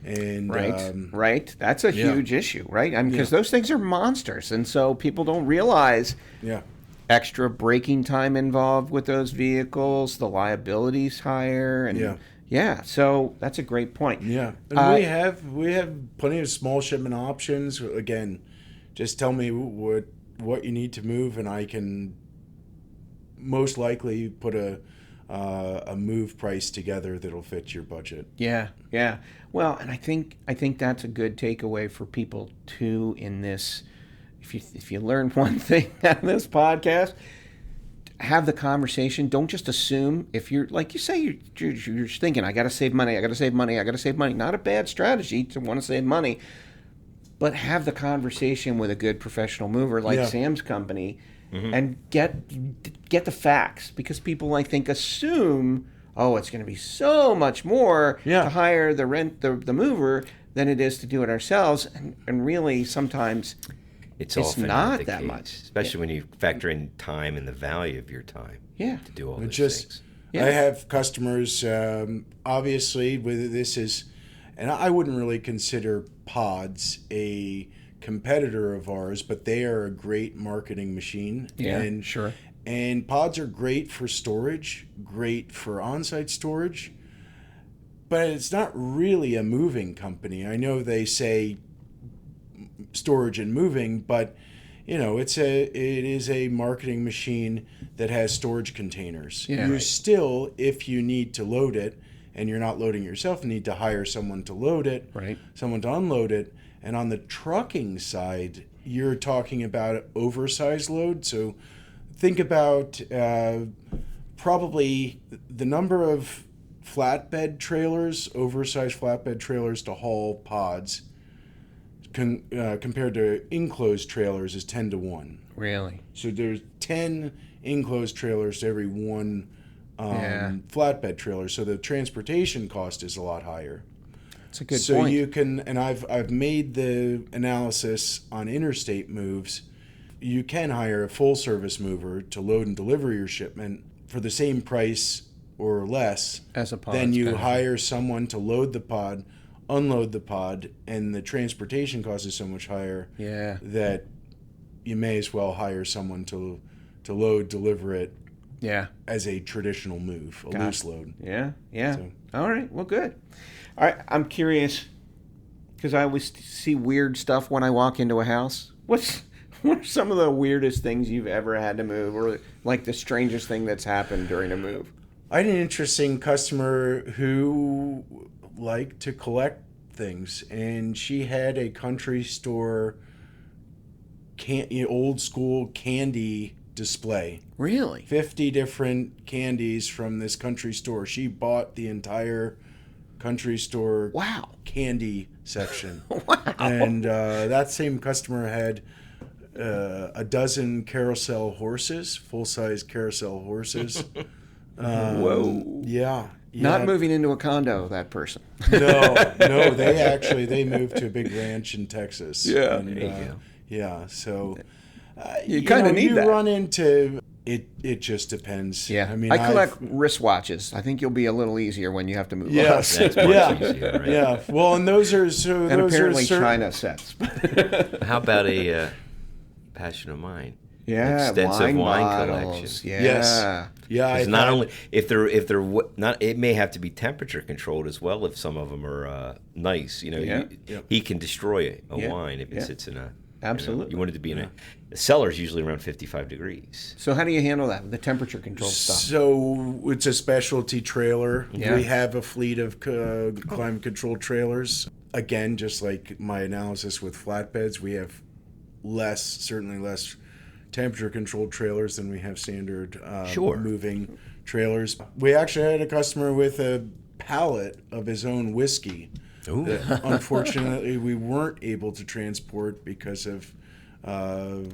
And right. That's a huge issue, right? Because those things are monsters. And so people don't realize extra braking time involved with those vehicles, the liability's higher. And so that's a great point. Yeah. And we have plenty of small shipment options. Again, just tell me what you need to move, and I can most likely put a move price together that'll fit your budget. Yeah. Well, and I think that's a good takeaway for people too in this. If you learn one thing out of this podcast, have the conversation. Don't just assume. If you're like you say, you're thinking, I got to save money. Not a bad strategy to want to save money, but have the conversation with a good professional mover like Sam's company. Mm-hmm. And get the facts, because people, I think, assume, it's going to be so much more to hire the mover than it is to do it ourselves, and really sometimes it's not that much, especially when you factor in time and the value of your time. To do all these things. Yeah. I have customers, obviously, with this is, and I wouldn't really consider Pods a competitor of ours, but they are a great marketing machine. Yeah, and, sure. And Pods are great for storage, great for on-site storage, but it's not really a moving company. I know they say storage and moving, but it is a marketing machine that has storage containers. Yeah. You Right. still, if you need to load it and you're not loading yourself, need to hire someone to load it, Right. someone to unload it. And on the trucking side, you're talking about oversized load. So think about probably the number of flatbed trailers, oversized flatbed trailers to haul pods compared to enclosed trailers is 10 to 1. Really? So there's 10 enclosed trailers to every one Yeah. flatbed trailer. So the transportation cost is a lot higher. That's a good So point. you can, and I've made the analysis on interstate moves. You can hire a full service mover to load and deliver your shipment for the same price or less. As a pod, Then it's you better. hire someone to load the pod, unload the pod, and the transportation cost is so much higher Yeah. that you may as well hire someone to load, deliver it Yeah. as a traditional move, a loose load. Yeah. Yeah. So- All right. Well, good. All right. I'm curious because I always see weird stuff when I walk into a house. What are some of the weirdest things you've ever had to move, or like the strangest thing that's happened during a move? I had an interesting customer who liked to collect things, and she had a country store old school candy display. Really? 50 different candies from this country store. She bought the entire country store Wow. candy section. Wow. And that same customer had a dozen carousel horses, full-size carousel horses. Whoa. Yeah. Not yeah. moving into a condo, that person. No, they moved to a big ranch in Texas. Yeah. And, There you go. Yeah, so You kinda need you that. run into it. It just depends. Yeah. I mean, I collect wristwatches. I think you'll be a little easier when you have to move. Yes, That's much yeah, easier, right? yeah. Well, and those are so. And those apparently are certain, China sets. How about a passion of mine? Yeah, Extensive wine bottles. collection. Yeah. Yes. Yeah, Because I've not had- only if they're not, it may have to be temperature controlled as well. If some of them are nice, Yeah. he can destroy a Yeah. wine if it Yeah. sits in a. Absolutely. You want it to be in the cellar's usually around 55 degrees. So how do you handle that? The temperature control stuff. So it's a specialty trailer. Yeah. We have a fleet of climate control trailers. Again, just like my analysis with flatbeds, we have certainly less temperature controlled trailers than we have standard Sure. moving trailers. We actually had a customer with a pallet of his own whiskey. Ooh. That unfortunately we weren't able to transport because of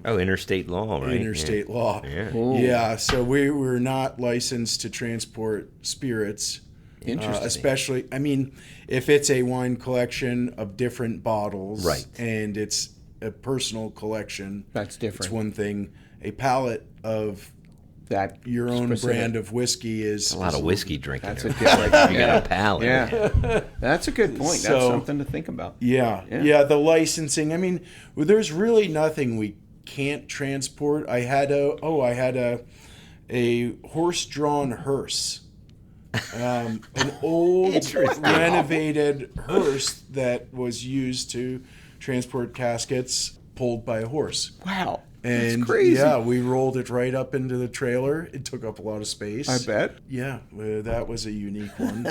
Interstate law, right? interstate law. Yeah. Ooh. Yeah, so we were not licensed to transport spirits. Interesting. Especially, I mean, if it's a wine collection of different bottles, Right. and it's a personal collection, That's different. it's one thing. A pallet of That your own specific- brand of whiskey is A lot of whiskey drinking. That's there. a different. You got a palate. Yeah. That's a good point. That's So- something to think about. Yeah, Yeah. yeah, the licensing. I mean, there's really nothing we can't transport. I had a horse-drawn hearse, an old renovated hearse that was used to transport caskets pulled by a horse. Wow. And That's crazy. yeah, we rolled it right up into the trailer. It took up a lot of space. I bet. Yeah, that was a unique one.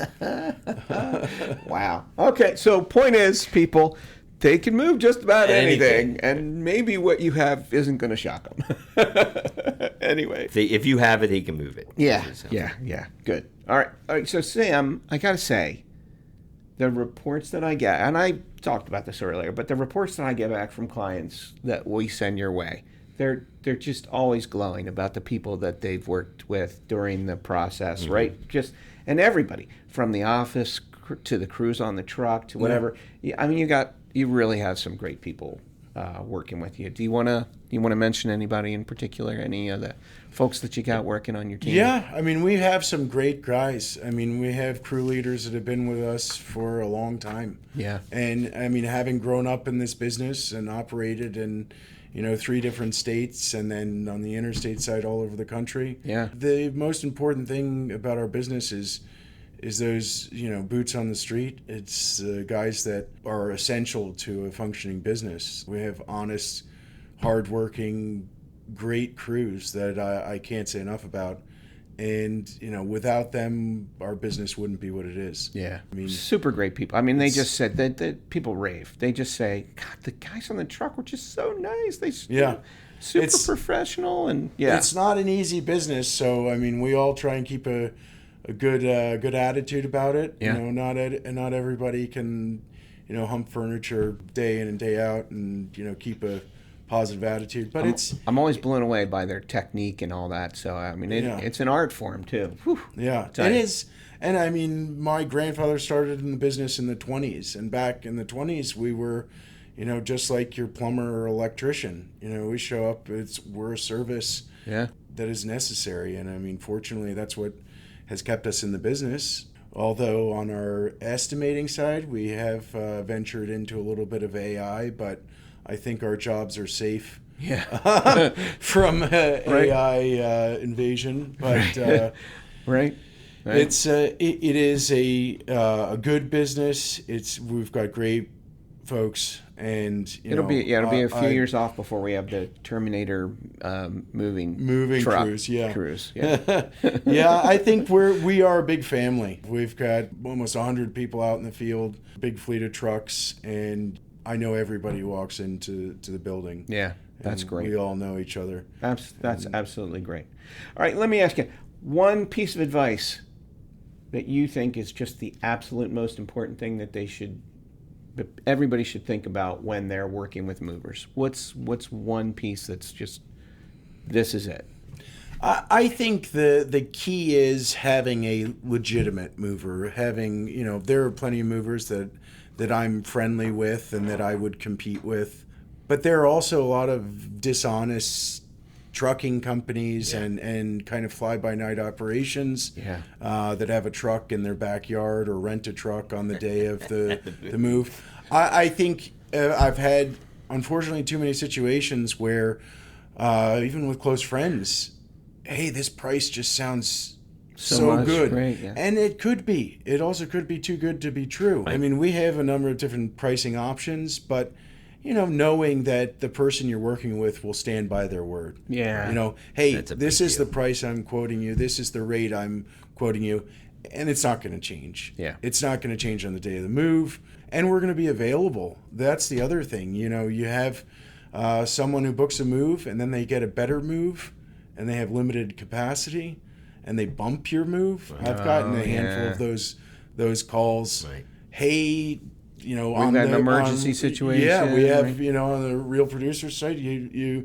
Wow. Okay, so point is, people, they can move just about anything, Anything. and maybe what you have isn't going to shock them. Anyway. If you have it, he can move it. Yeah. Good. All right. So, Sam, I got to say, the reports that I get, and I talked about this earlier, but the reports that I get back from clients that we send your way, they're just always glowing about the people that they've worked with during the process, right? And everybody from the office to the crews on the truck to whatever. Yeah. I mean, you really have some great people working with you. Do you want to mention anybody in particular? Any of the folks that you got working on your team? Yeah, I mean, we have some great guys. I mean, we have crew leaders that have been with us for a long time. Yeah. And I mean, having grown up in this business and operated in, 3 different states and then on the interstate side all over the country. Yeah. The most important thing about our business is those, boots on the street. It's the guys that are essential to a functioning business. We have honest, hardworking, great crews that I can't say enough about. And, without them, our business wouldn't be what it is. Yeah. I mean, super great people. I mean, they just said that people rave. They just say, God, the guys on the truck were just so nice. Super professional. And yeah. It's not an easy business. So, I mean, we all try and keep a good attitude about it. Yeah. Not everybody can, hump furniture day in and day out and, keep a positive attitude. But I'm always blown away by their technique and all that. So, I mean, it's an art form, too. Whew. Yeah, it is. And, I mean, my grandfather started in the business in the 20s. And back in the 20s, we were, just like your plumber or electrician. We show up, we're a service that is necessary. And, I mean, fortunately, that's what has kept us in the business. Although on our estimating side, we have ventured into a little bit of AI, but I think our jobs are safe from AI invasion. But right. it is a good business. We've got great folks, and it'll be a few years off before we have the Terminator moving truck crews. Yeah, crews. Yeah, yeah. I think we are a big family. We've got almost 100 people out in the field, big fleet of trucks, and I know everybody who walks into the building. Yeah, that's great. We all know each other. That's absolutely great. All right, let me ask you one piece of advice that you think is just the absolute most important thing that everybody should think about when they're working with movers. What's one piece that's just, this is it? I think the key is having a legitimate mover. Having, there are plenty of movers that I'm friendly with and that I would compete with. But there are also a lot of dishonest trucking companies and kind of fly-by-night operations that have a truck in their backyard or rent a truck on the day of the move. I think I've had, unfortunately, too many situations where even with close friends, hey, this price just sounds so good. Great, yeah. And it could be. It also could be too good to be true. Right. I mean, we have a number of different pricing options, but knowing that the person you're working with will stand by their word. Yeah. Hey, this is the price I'm quoting you. This is the rate I'm quoting you. And it's not going to change. Yeah. It's not going to change on the day of the move. And we're going to be available. That's the other thing. You have someone who books a move and then they get a better move and they have limited capacity and they bump your move. I've gotten a handful of those calls. Right. Hey, we've got an emergency situation. Yeah, we have, on the Real Producer site, hey,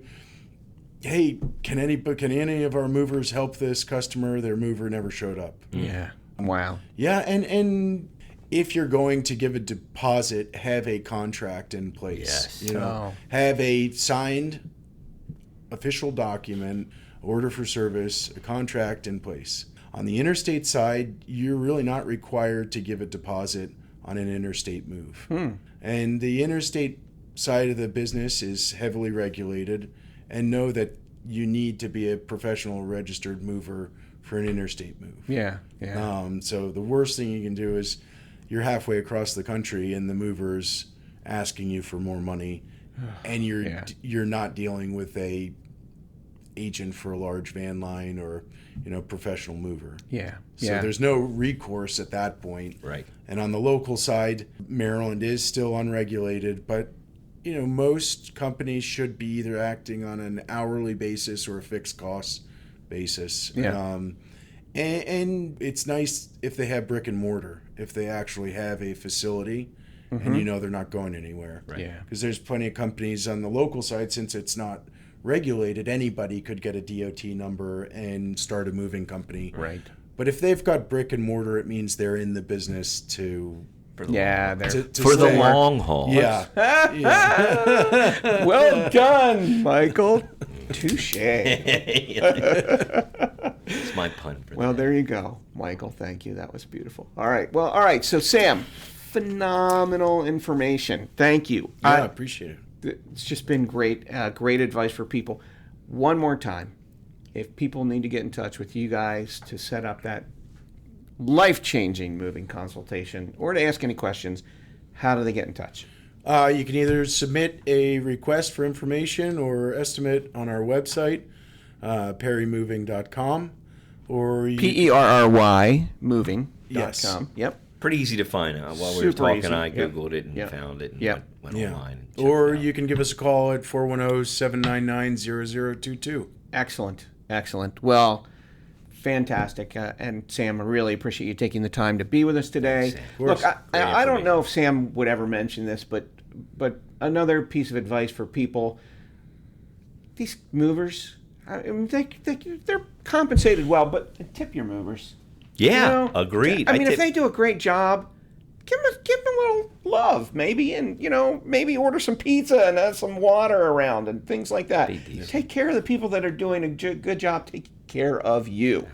can any of our movers help this customer? Their mover never showed up. Yeah. Wow. Yeah, and if you're going to give a deposit, have a contract in place. Yes. Have a signed official document, order for service, a contract in place. On the interstate side, you're really not required to give a deposit on an interstate move. And the interstate side of the business is heavily regulated, and know that you need to be a professional registered mover for an interstate move. Yeah. So the worst thing you can do is you're halfway across the country and the mover's asking you for more money, and you're not dealing with a agent for a large van line or professional mover. So there's no recourse at that point. Right. And on the local side, Maryland is still unregulated, but most companies should be either acting on an hourly basis or a fixed cost basis. And it's nice if they have brick and mortar, if they actually have a facility and they're not going anywhere. Right. Yeah. Because there's plenty of companies on the local side, since it's not regulated, anybody could get a DOT number and start a moving company. Right. But if they've got brick and mortar, it means they're in the business to For the Yeah, long, they're for the long haul. Yeah. well done, Michael. Touche. It's my pun for Well, that. there you go, Michael. Thank you. That was beautiful. All right. Well, all right. So, Sam, phenomenal information. Thank you. I appreciate it. It's just been great, great advice for people. One more time, if people need to get in touch with you guys to set up that life-changing moving consultation or to ask any questions, how do they get in touch? You can either submit a request for information or estimate on our website, perrymoving.com, or you, PERRY moving.com. Yes. Yep. Pretty easy to find out. While we were Super talking, easy. I Yep. Googled it and Yep. found it and Yep. went Yeah. online. And checked or it out. you can give us a call at 410-799-0022. Excellent. Excellent. Well, fantastic. And Sam, I really appreciate you taking the time to be with us today. Thanks, Sam. Of course. Look, Great I don't know information. if Sam would ever mention this, but another piece of advice for people: these movers, I mean, they're compensated well, but tip your movers. Yeah, You know? agreed. I mean, if tip- they do a great job, give them a little love, maybe, and maybe order some pizza and some water around and things like that. Be decent. Take care of the people that are doing a good job. Take care of you.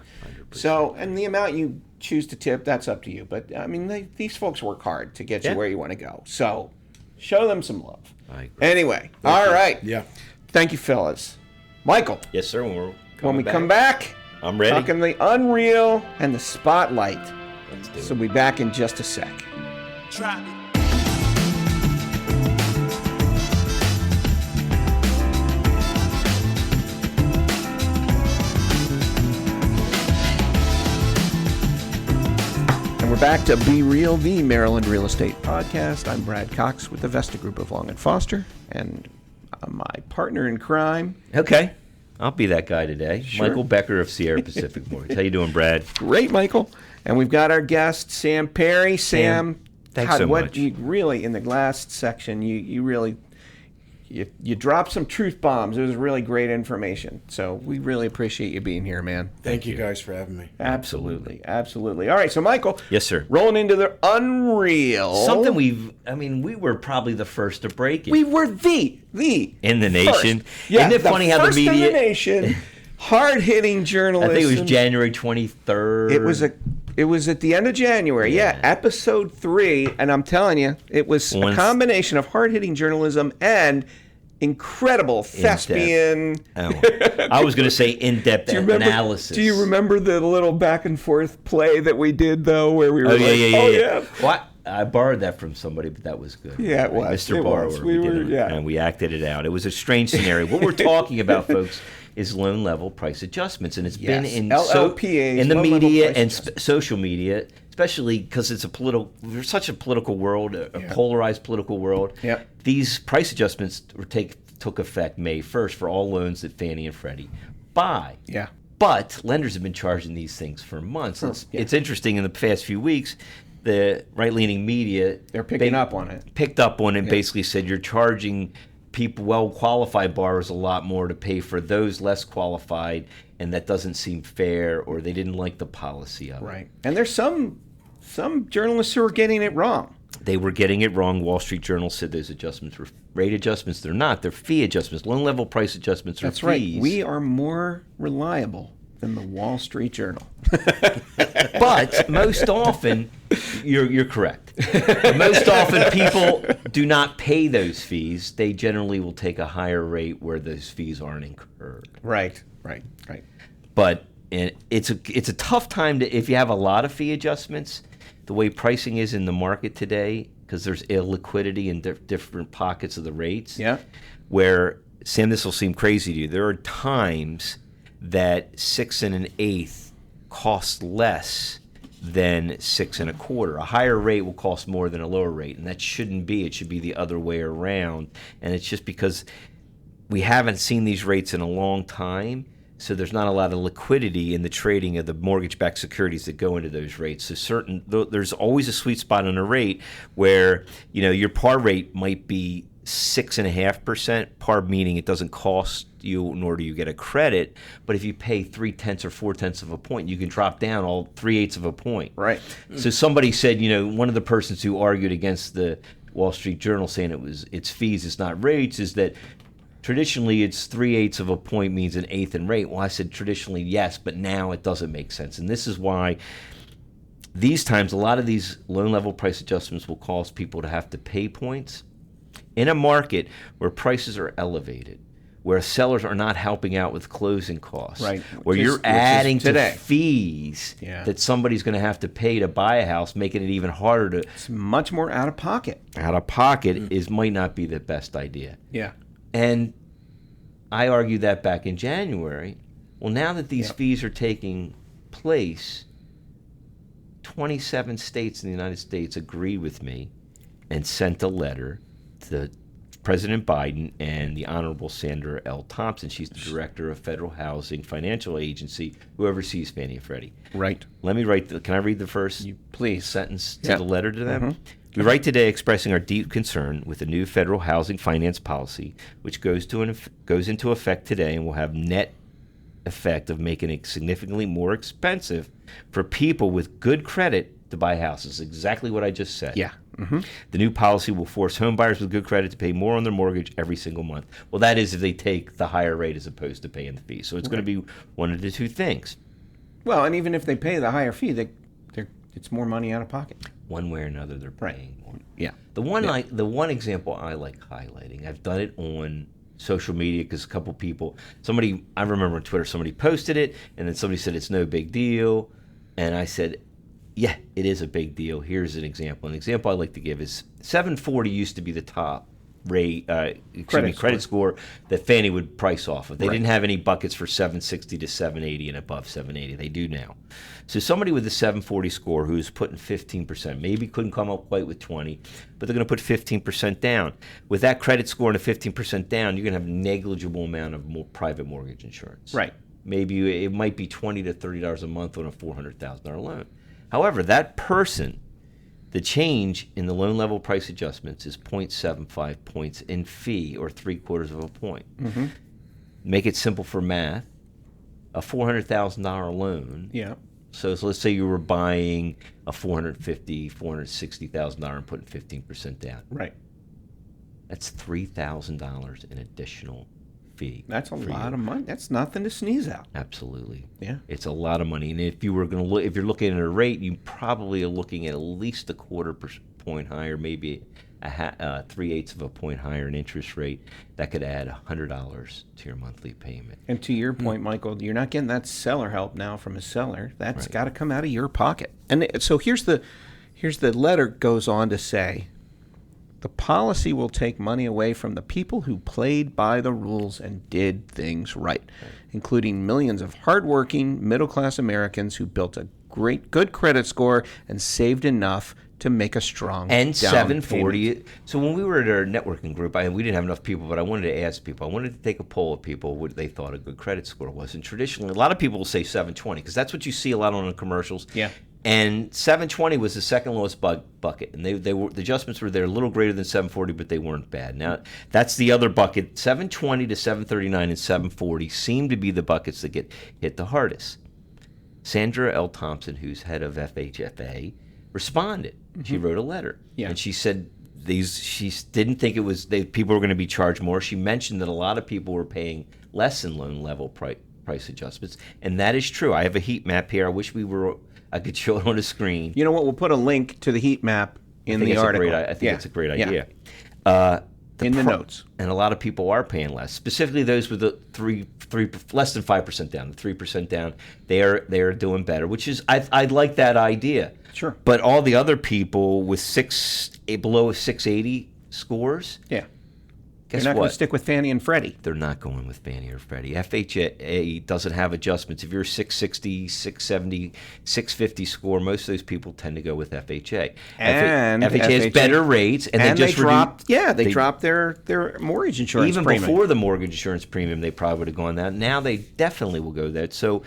100%. So, and the amount you choose to tip, that's up to you. But I mean, these folks work hard to get you Yeah. where you want to go. So, show them some love. I agree. Anyway, all right. Yeah. Thank you, fellas. Michael, Yes, sir. when we come back, I'm ready. talking the unreal and the spotlight. Let's do So it. we'll be back in just a sec. Drop it. And we're back to Be Real, the Maryland Real Estate Podcast. I'm Brad Cox with the Vesta Group of Long and Foster, and my partner in crime. Okay. I'll be that guy today. Sure. Michael Becker of Sierra Pacific Mortgage. How you doing, Brad? Great, Michael. And we've got our guest, Sam Perry. Sam, thanks so what much. You really, in the last section, you really you dropped some truth bombs. It was really great information. So we really appreciate you being here, man. Thank you guys for having me. Absolutely. Absolutely. All right, so Michael. Yes, sir. Rolling into the unreal. Something we were probably the first to break it. We were the In the nation. first. Yeah, Isn't it funny how the first in media- the nation, hard-hitting I journalism. think it was January 23rd. It was at the end of January. Yeah, episode 3, and I'm telling you, it was a Once- combination of hard-hitting journalism and incredible thespian. Oh, I was going to say in-depth analysis. Do you remember the little back and forth play that we did though, where we were Oh, like, yeah. Well, I borrowed that from somebody, but that was good. Yeah, it was. Mr. It Borrower. was. We were- did it, yeah. and we acted it out. It was a strange scenario. What we're talking about, folks, is loan level price adjustments, and it's been Yes. in LLPAs, in the loan level media price and adjustments. social media, especially because it's a political. We're such a political world, a polarized political world. Yep. These price adjustments took effect May 1st for all loans that Fannie and Freddie buy. Yeah. But lenders have been charging these things for months. It's interesting in the past few weeks, the right-leaning media They're picking up on it. picked up on it and basically said you're charging people, well-qualified borrowers, a lot more to pay for those less qualified, and that doesn't seem fair, or they didn't like the policy of it. Right. And there's some journalists who are getting it wrong. They were getting it wrong. Wall Street Journal said those adjustments were rate adjustments. They're not. They're fee adjustments. Loan level price adjustments are That's fees. right. We are more reliable than the Wall Street Journal. But most often, you're correct. Most often, people do not pay those fees. They generally will take a higher rate where those fees aren't incurred. Right. But it's a tough time to, if you have a lot of fee adjustments, the way pricing is in the market today, because there's illiquidity in different pockets of the rates. Yeah. Where, Sam, this will seem crazy to you. There are times that 6 1/8 costs less than 6 1/4. A higher rate will cost more than a lower rate, and that shouldn't be. It should be the other way around. And it's just because we haven't seen these rates in a long time, so there's not a lot of liquidity in the trading of the mortgage-backed securities that go into those rates. So there's always a sweet spot on a rate where your par rate might be 6.5%, par meaning it doesn't cost you nor do you get a credit, but if you pay 0.3 or 0.4 of a point, you can drop down all 3/8 of a point. Right. So somebody said, one of the persons who argued against the Wall Street Journal saying it's fees, it's not rates, is that traditionally it's 3/8 of a point means an eighth in rate. Well, I said traditionally yes, but now it doesn't make sense. And this is why these times a lot of these loan level price adjustments will cause people to have to pay points in a market where prices are elevated, where sellers are not helping out with closing costs, right? Where you're adding to fees that somebody's going to have to pay to buy a house, making it even harder to. It's much more out of pocket. Out of pocket might not be the best idea. Yeah. And I argued that back in January. Well, now that these fees are taking place, 27 states in the United States agreed with me and sent a letter to President Biden and the Honorable Sandra L. Thompson. She's the director of Federal Housing Financial Agency, who oversees Fannie and Freddie. Right. Let me can I read the first sentence to the letter to them? Mm-hmm. We write today expressing our deep concern with the new federal housing finance policy, which goes into effect today and will have net effect of making it significantly more expensive for people with good credit to buy houses. Exactly what I just said. Yeah. Mm-hmm. The new policy will force home buyers with good credit to pay more on their mortgage every single month. Well, that is if they take the higher rate as opposed to paying the fee. So it's going to be one of the two things. Well, and even if they pay the higher fee, it's more money out of pocket. One way or another, they're paying more. Yeah. The one example I like highlighting, I've done it on social media because a couple people, I remember on Twitter, somebody posted it, and then somebody said it's no big deal, and I said, yeah, it is a big deal. Here's an example. An example I like to give is 740 used to be the top rate, credit score that Fannie would price off of. They didn't have any buckets for 760 to 780 and above 780. They do now. So somebody with a 740 score who's putting 15%, maybe couldn't come up quite with 20, but they're going to put 15% down. With that credit score and a 15% down, you're going to have a negligible amount of private mortgage insurance. Right. Maybe it might be $20 to $30 a month on a $400,000 loan. However, that person, the change in the loan level price adjustments is 0.75 points in fee, or 3/4 of a point. Mm-hmm. Make it simple for math. A $400,000 loan. Yeah. So let's say you were buying a $450,000, $460,000 and putting 15% down. Right. That's $3,000 in additional fee. That's a lot of money. That's nothing to sneeze at. Absolutely. Yeah. It's a lot of money. And if you were going to look, if you're looking at a rate, you probably are looking at least a 1/4 point higher, maybe 3/8 of a point higher in interest rate. That could add $100 to your monthly payment. And to your point, Michael, you're not getting that seller help now from a seller. That's got to come out of your pocket. And so here's the letter goes on to say, the policy will take money away from the people who played by the rules and did things right, including millions of hardworking, middle-class Americans who built a good credit score and saved enough to make a strong and down 740. payment. So when we were at our networking group, we didn't have enough people, but I wanted to ask people. I wanted to take a poll of people what they thought a good credit score was. And traditionally, a lot of people will say 720 because that's what you see a lot on the commercials. Yeah. And 720 was the second lowest bucket, and the adjustments were there a little greater than 740, but they weren't bad. Now that's the other bucket. 720 to 739 and 740 seem to be the buckets that get hit the hardest. Sandra L. Thompson, who's head of FHFA, responded. Mm-hmm. She wrote a letter, and she said she didn't think people were going to be charged more. She mentioned that a lot of people were paying less in loan level price adjustments, and that is true. I have a heat map here. I wish I could show it on a screen. You know what? We'll put a link to the heat map in the article. I think it's a great idea. In the notes. And a lot of people are paying less, specifically those with the less than 5% down, the 3% down. They are doing better, which is I like that idea. Sure. But all the other people with below a 680 scores, Guess They're not going to stick with Fannie and Freddie. They're not going with Fannie or Freddie. FHFA doesn't have adjustments. If you're 660, 670, 650 score, most of those people tend to go with FHA. And FHA has better rates, and they just dropped. They dropped their mortgage insurance even premium. Before the mortgage insurance premium, they probably would have gone that. Now they definitely will go that. So,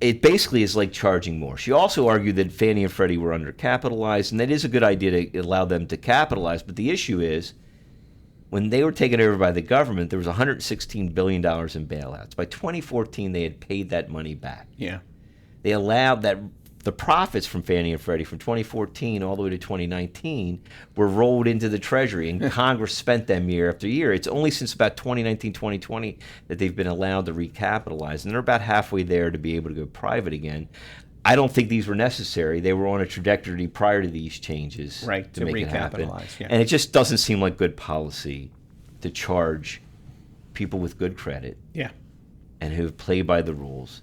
it basically is like charging more. She also argued that Fannie and Freddie were undercapitalized, and that is a good idea to allow them to capitalize. But the issue is, when they were taken over by the government, there was $116 billion in bailouts. By 2014, they had paid that money back. Yeah. They allowed that the profits from Fannie and Freddie from 2014 all the way to 2019 were rolled into the Treasury, and Congress spent them year after year. It's only since about 2019, 2020 that they've been allowed to recapitalize, and they're about halfway there to be able to go private again. I don't think these were necessary. They were on a trajectory prior to these changes to make it happen. Yeah. And it just doesn't seem like good policy to charge people with good credit and who play by the rules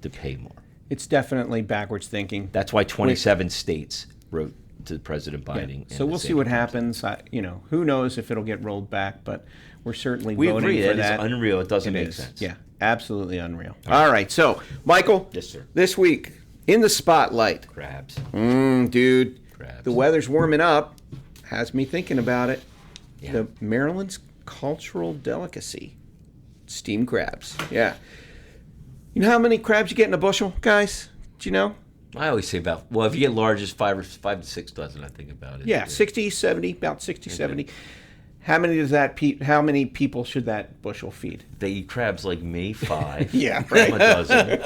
to pay more. It's definitely backwards thinking. That's why 27 states wrote to President Biden. So we'll see what happens. Who knows if it'll get rolled back, but we're certainly voting agree. for That that. is unreal. It doesn't make sense. Yeah, absolutely unreal. All right. So, Michael. Yes, sir. This week, in the spotlight. Crabs. Dude. Crabs. The weather's warming up. Has me thinking about it. Yeah. The Maryland's cultural delicacy. Steamed crabs. Yeah. You know how many crabs you get in a bushel, guys? Do you know? I always say if you get large, it's 5 to 6 dozen, I think about it. Yeah, 60, 70, about 60, 70. How many people should that bushel feed? They eat crabs like me, 5. Yeah, right. I'm a dozen.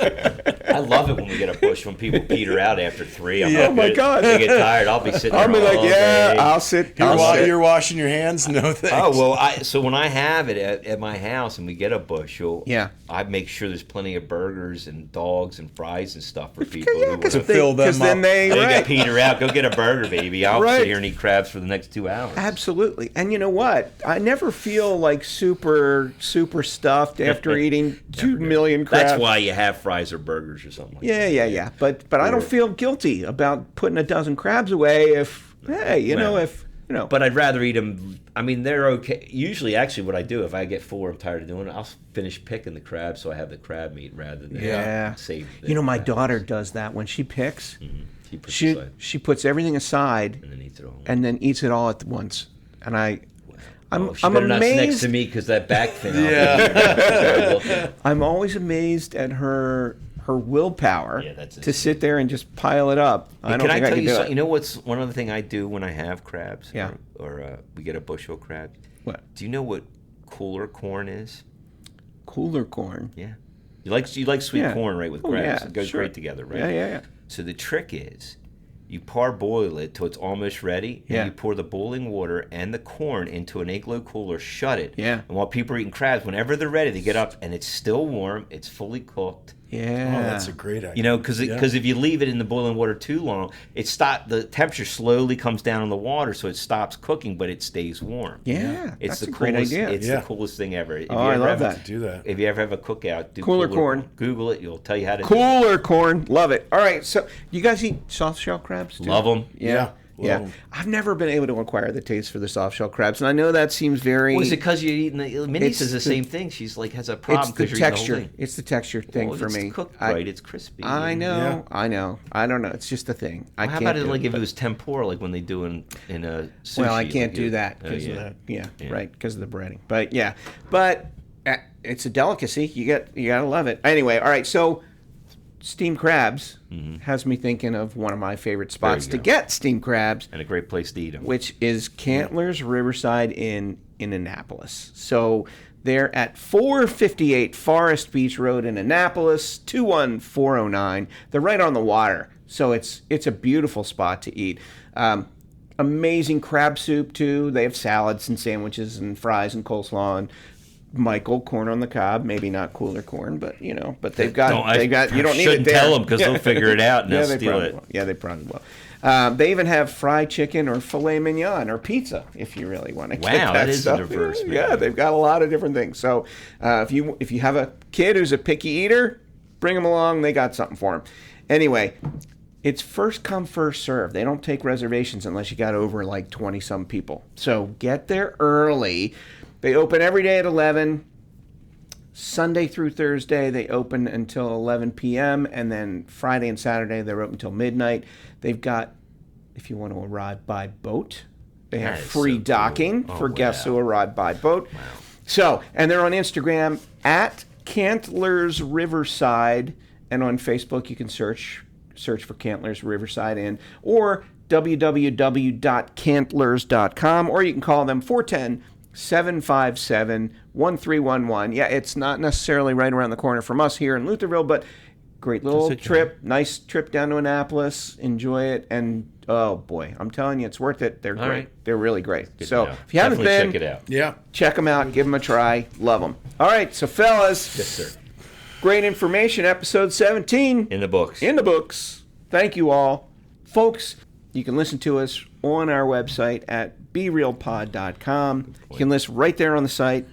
I love it when we get a bush when people peter out after 3. Oh my God. They get tired. I'll be sitting there I'll be like, all day. I'll sit. You're washing your hands? No thanks. Oh, well, so when I have it at my house and we get a bushel, I make sure there's plenty of burgers and dogs and fries and stuff for people who want to fill them up. Then they got peter out. Go get a burger, baby. I'll sit here and eat crabs for the next 2 hours. Absolutely. And you know what? I never feel like super stuffed after eating 2 million crabs. That's why you have fries or burgers or something like that. Yeah. But I don't feel guilty about putting a dozen crabs away if But I'd rather eat them. I mean, they're okay. Usually, actually, what I do, if I get full or I'm tired of doing it, I'll finish picking the crabs so I have the crab meat rather than save the my crabs. daughter does that when she picks. Mm-hmm. She puts everything aside and then eats it all. And then eats it all at once. And I'm she better not sit next to me because that back thing. I'm always amazed at her willpower to sit there and just pile it up. I don't think I can do it. You know what's one other thing I do when I have crabs? Yeah. Or we get a bushel of crabs. What? Do you know what cooler corn is? Cooler corn? Yeah. You like sweet corn, right, with crabs? Yeah, it goes great together, right? Yeah. So the trick is you parboil it till it's almost ready, and you pour the boiling water and the corn into an igloo cooler, shut it. Yeah. And while people are eating crabs, whenever they're ready, they get up, and it's still warm, it's fully cooked. Yeah. Oh, that's a great idea. You know, because if you leave it in the boiling water too long, the temperature slowly comes down in the water, so it stops cooking, but it stays warm. Yeah, it's that's a great idea. It's the coolest thing ever. I love that. Do that. If you ever have a cookout, do cooler corn. Google it. You'll tell you how to do it. Cooler corn. Love it. All right. So you guys eat soft shell crabs too? Love them. Yeah. I've never been able to acquire the taste for the soft shell crabs, and I know that seems very. Was it because you're eating Minnie says the same thing. She's like has a problem because you're eating the whole thing. It's the texture thing for me. It's cooked right. It's crispy. I know. I don't know. It's just a thing. How about it like if it was tempura, like when they do in a sushi? Well, I can't do that because of the breading. But it's a delicacy. You gotta love it. Anyway, all right. So steamed crabs has me thinking of one of my favorite spots to get steamed crabs. And a great place to eat them. Which is Cantlers Riverside in Annapolis. So they're at 458 Forest Beach Road in Annapolis, 21409. They're right on the water. So it's a beautiful spot to eat. Amazing crab soup, too. They have salads and sandwiches and fries and coleslaw and Michael, corn on the cob, maybe not cooler corn, but they've got you don't need it there. Tell them because they'll figure it out and they'll steal it. Will. Yeah, they probably will. They even have fried chicken or filet mignon or pizza if you really want to get that that is stuff. a diverse menu. Yeah, they've got a lot of different things. So if you have a kid who's a picky eater, bring them along. They got something for them. Anyway, it's first come, first serve. They don't take reservations unless you got over like 20-some people. So get there early. They open every day at 11. Sunday through Thursday, they open until 11 p.m. And then Friday and Saturday, they're open until midnight. They've got, if you want to arrive by boat, they have free docking for guests who arrive by boat. Wow. So, and they're on Instagram at Cantlers Riverside. And on Facebook, you can search for Cantlers Riverside Inn or www.cantlers.com, or you can call them 410 757-1311. Yeah, it's not necessarily right around the corner from us here in Lutherville, but great little trip. Nice trip down to Annapolis. Enjoy it. And, oh, boy, I'm telling you, it's worth it. They're great. Right. They're really great. Good So if you haven't been, check it out. Yeah. check them out. Give them a try. Love them. All right, so fellas. Yes, sir. Great information. Episode 17. In the books. In the books. Thank you all. Folks, you can listen to us on our website at BeRealPod.com. You can listen right there on the site,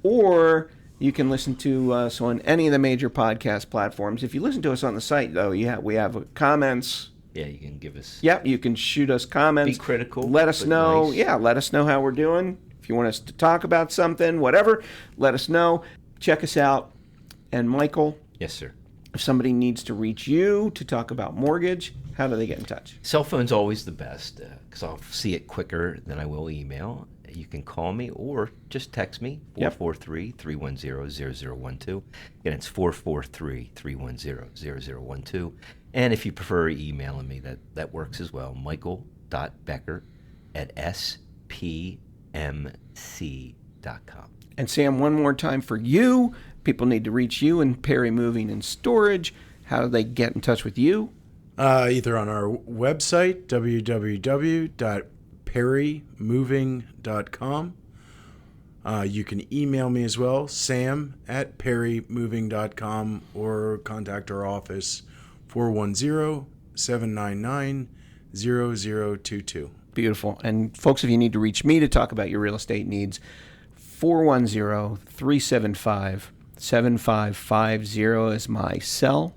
or you can listen to us on any of the major podcast platforms. If you listen to us on the site, though, we have comments. Yeah, you can give us. Yep, you can shoot us comments. Be critical. Let us but know. nice. Yeah, let us know how we're doing. If you want us to talk about something, whatever, let us know. Check us out. And Michael, Yes, sir. if somebody needs to reach you to talk about mortgage, how do they get in touch? Cell phone's always the best because I'll see it quicker than I will email. You can call me or just text me, 443-310-0012. Again, it's 443-310-0012. And if you prefer emailing me, that works as well, michael.becker@spmc.com. And Sam, one more time for you. People need to reach you and Perry Moving and Storage. How do they get in touch with you? Either on our website, www.perrymoving.com. You can email me as well, sam@perrymoving.com, or contact our office, 410-799-0022. Beautiful. And folks, if you need to reach me to talk about your real estate needs, 410-375-7550 is my cell.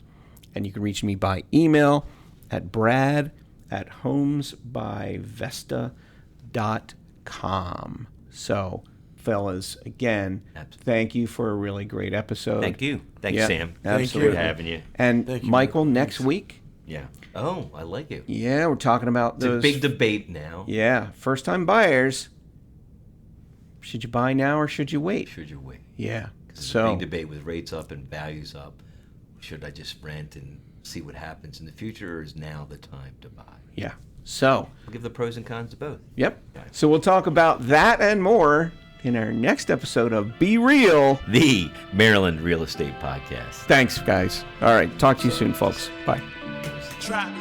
And you can reach me by email at brad@homesbyvesta.com. So, fellas, again, thank you for a really great episode. Thank you. Thanks, Yep, Sam. absolutely. Good having you. And Thank you, Michael, Michael. next Thanks. week, Yeah. Oh, I like it. yeah, we're talking about It's a those big debate now. Yeah, first-time buyers. Should you buy now or should you wait? Should you wait? Yeah. Because there's So, a big debate with rates up and values up. Should I just rent and see what happens in the future, or is now the time to buy? yeah. So, I'll give the pros and cons to both. yep. So we'll talk about that and more in our next episode of Be Real. The Maryland Real Estate Podcast. Thanks, guys. All right. Talk to you soon, folks. Bye. Trap.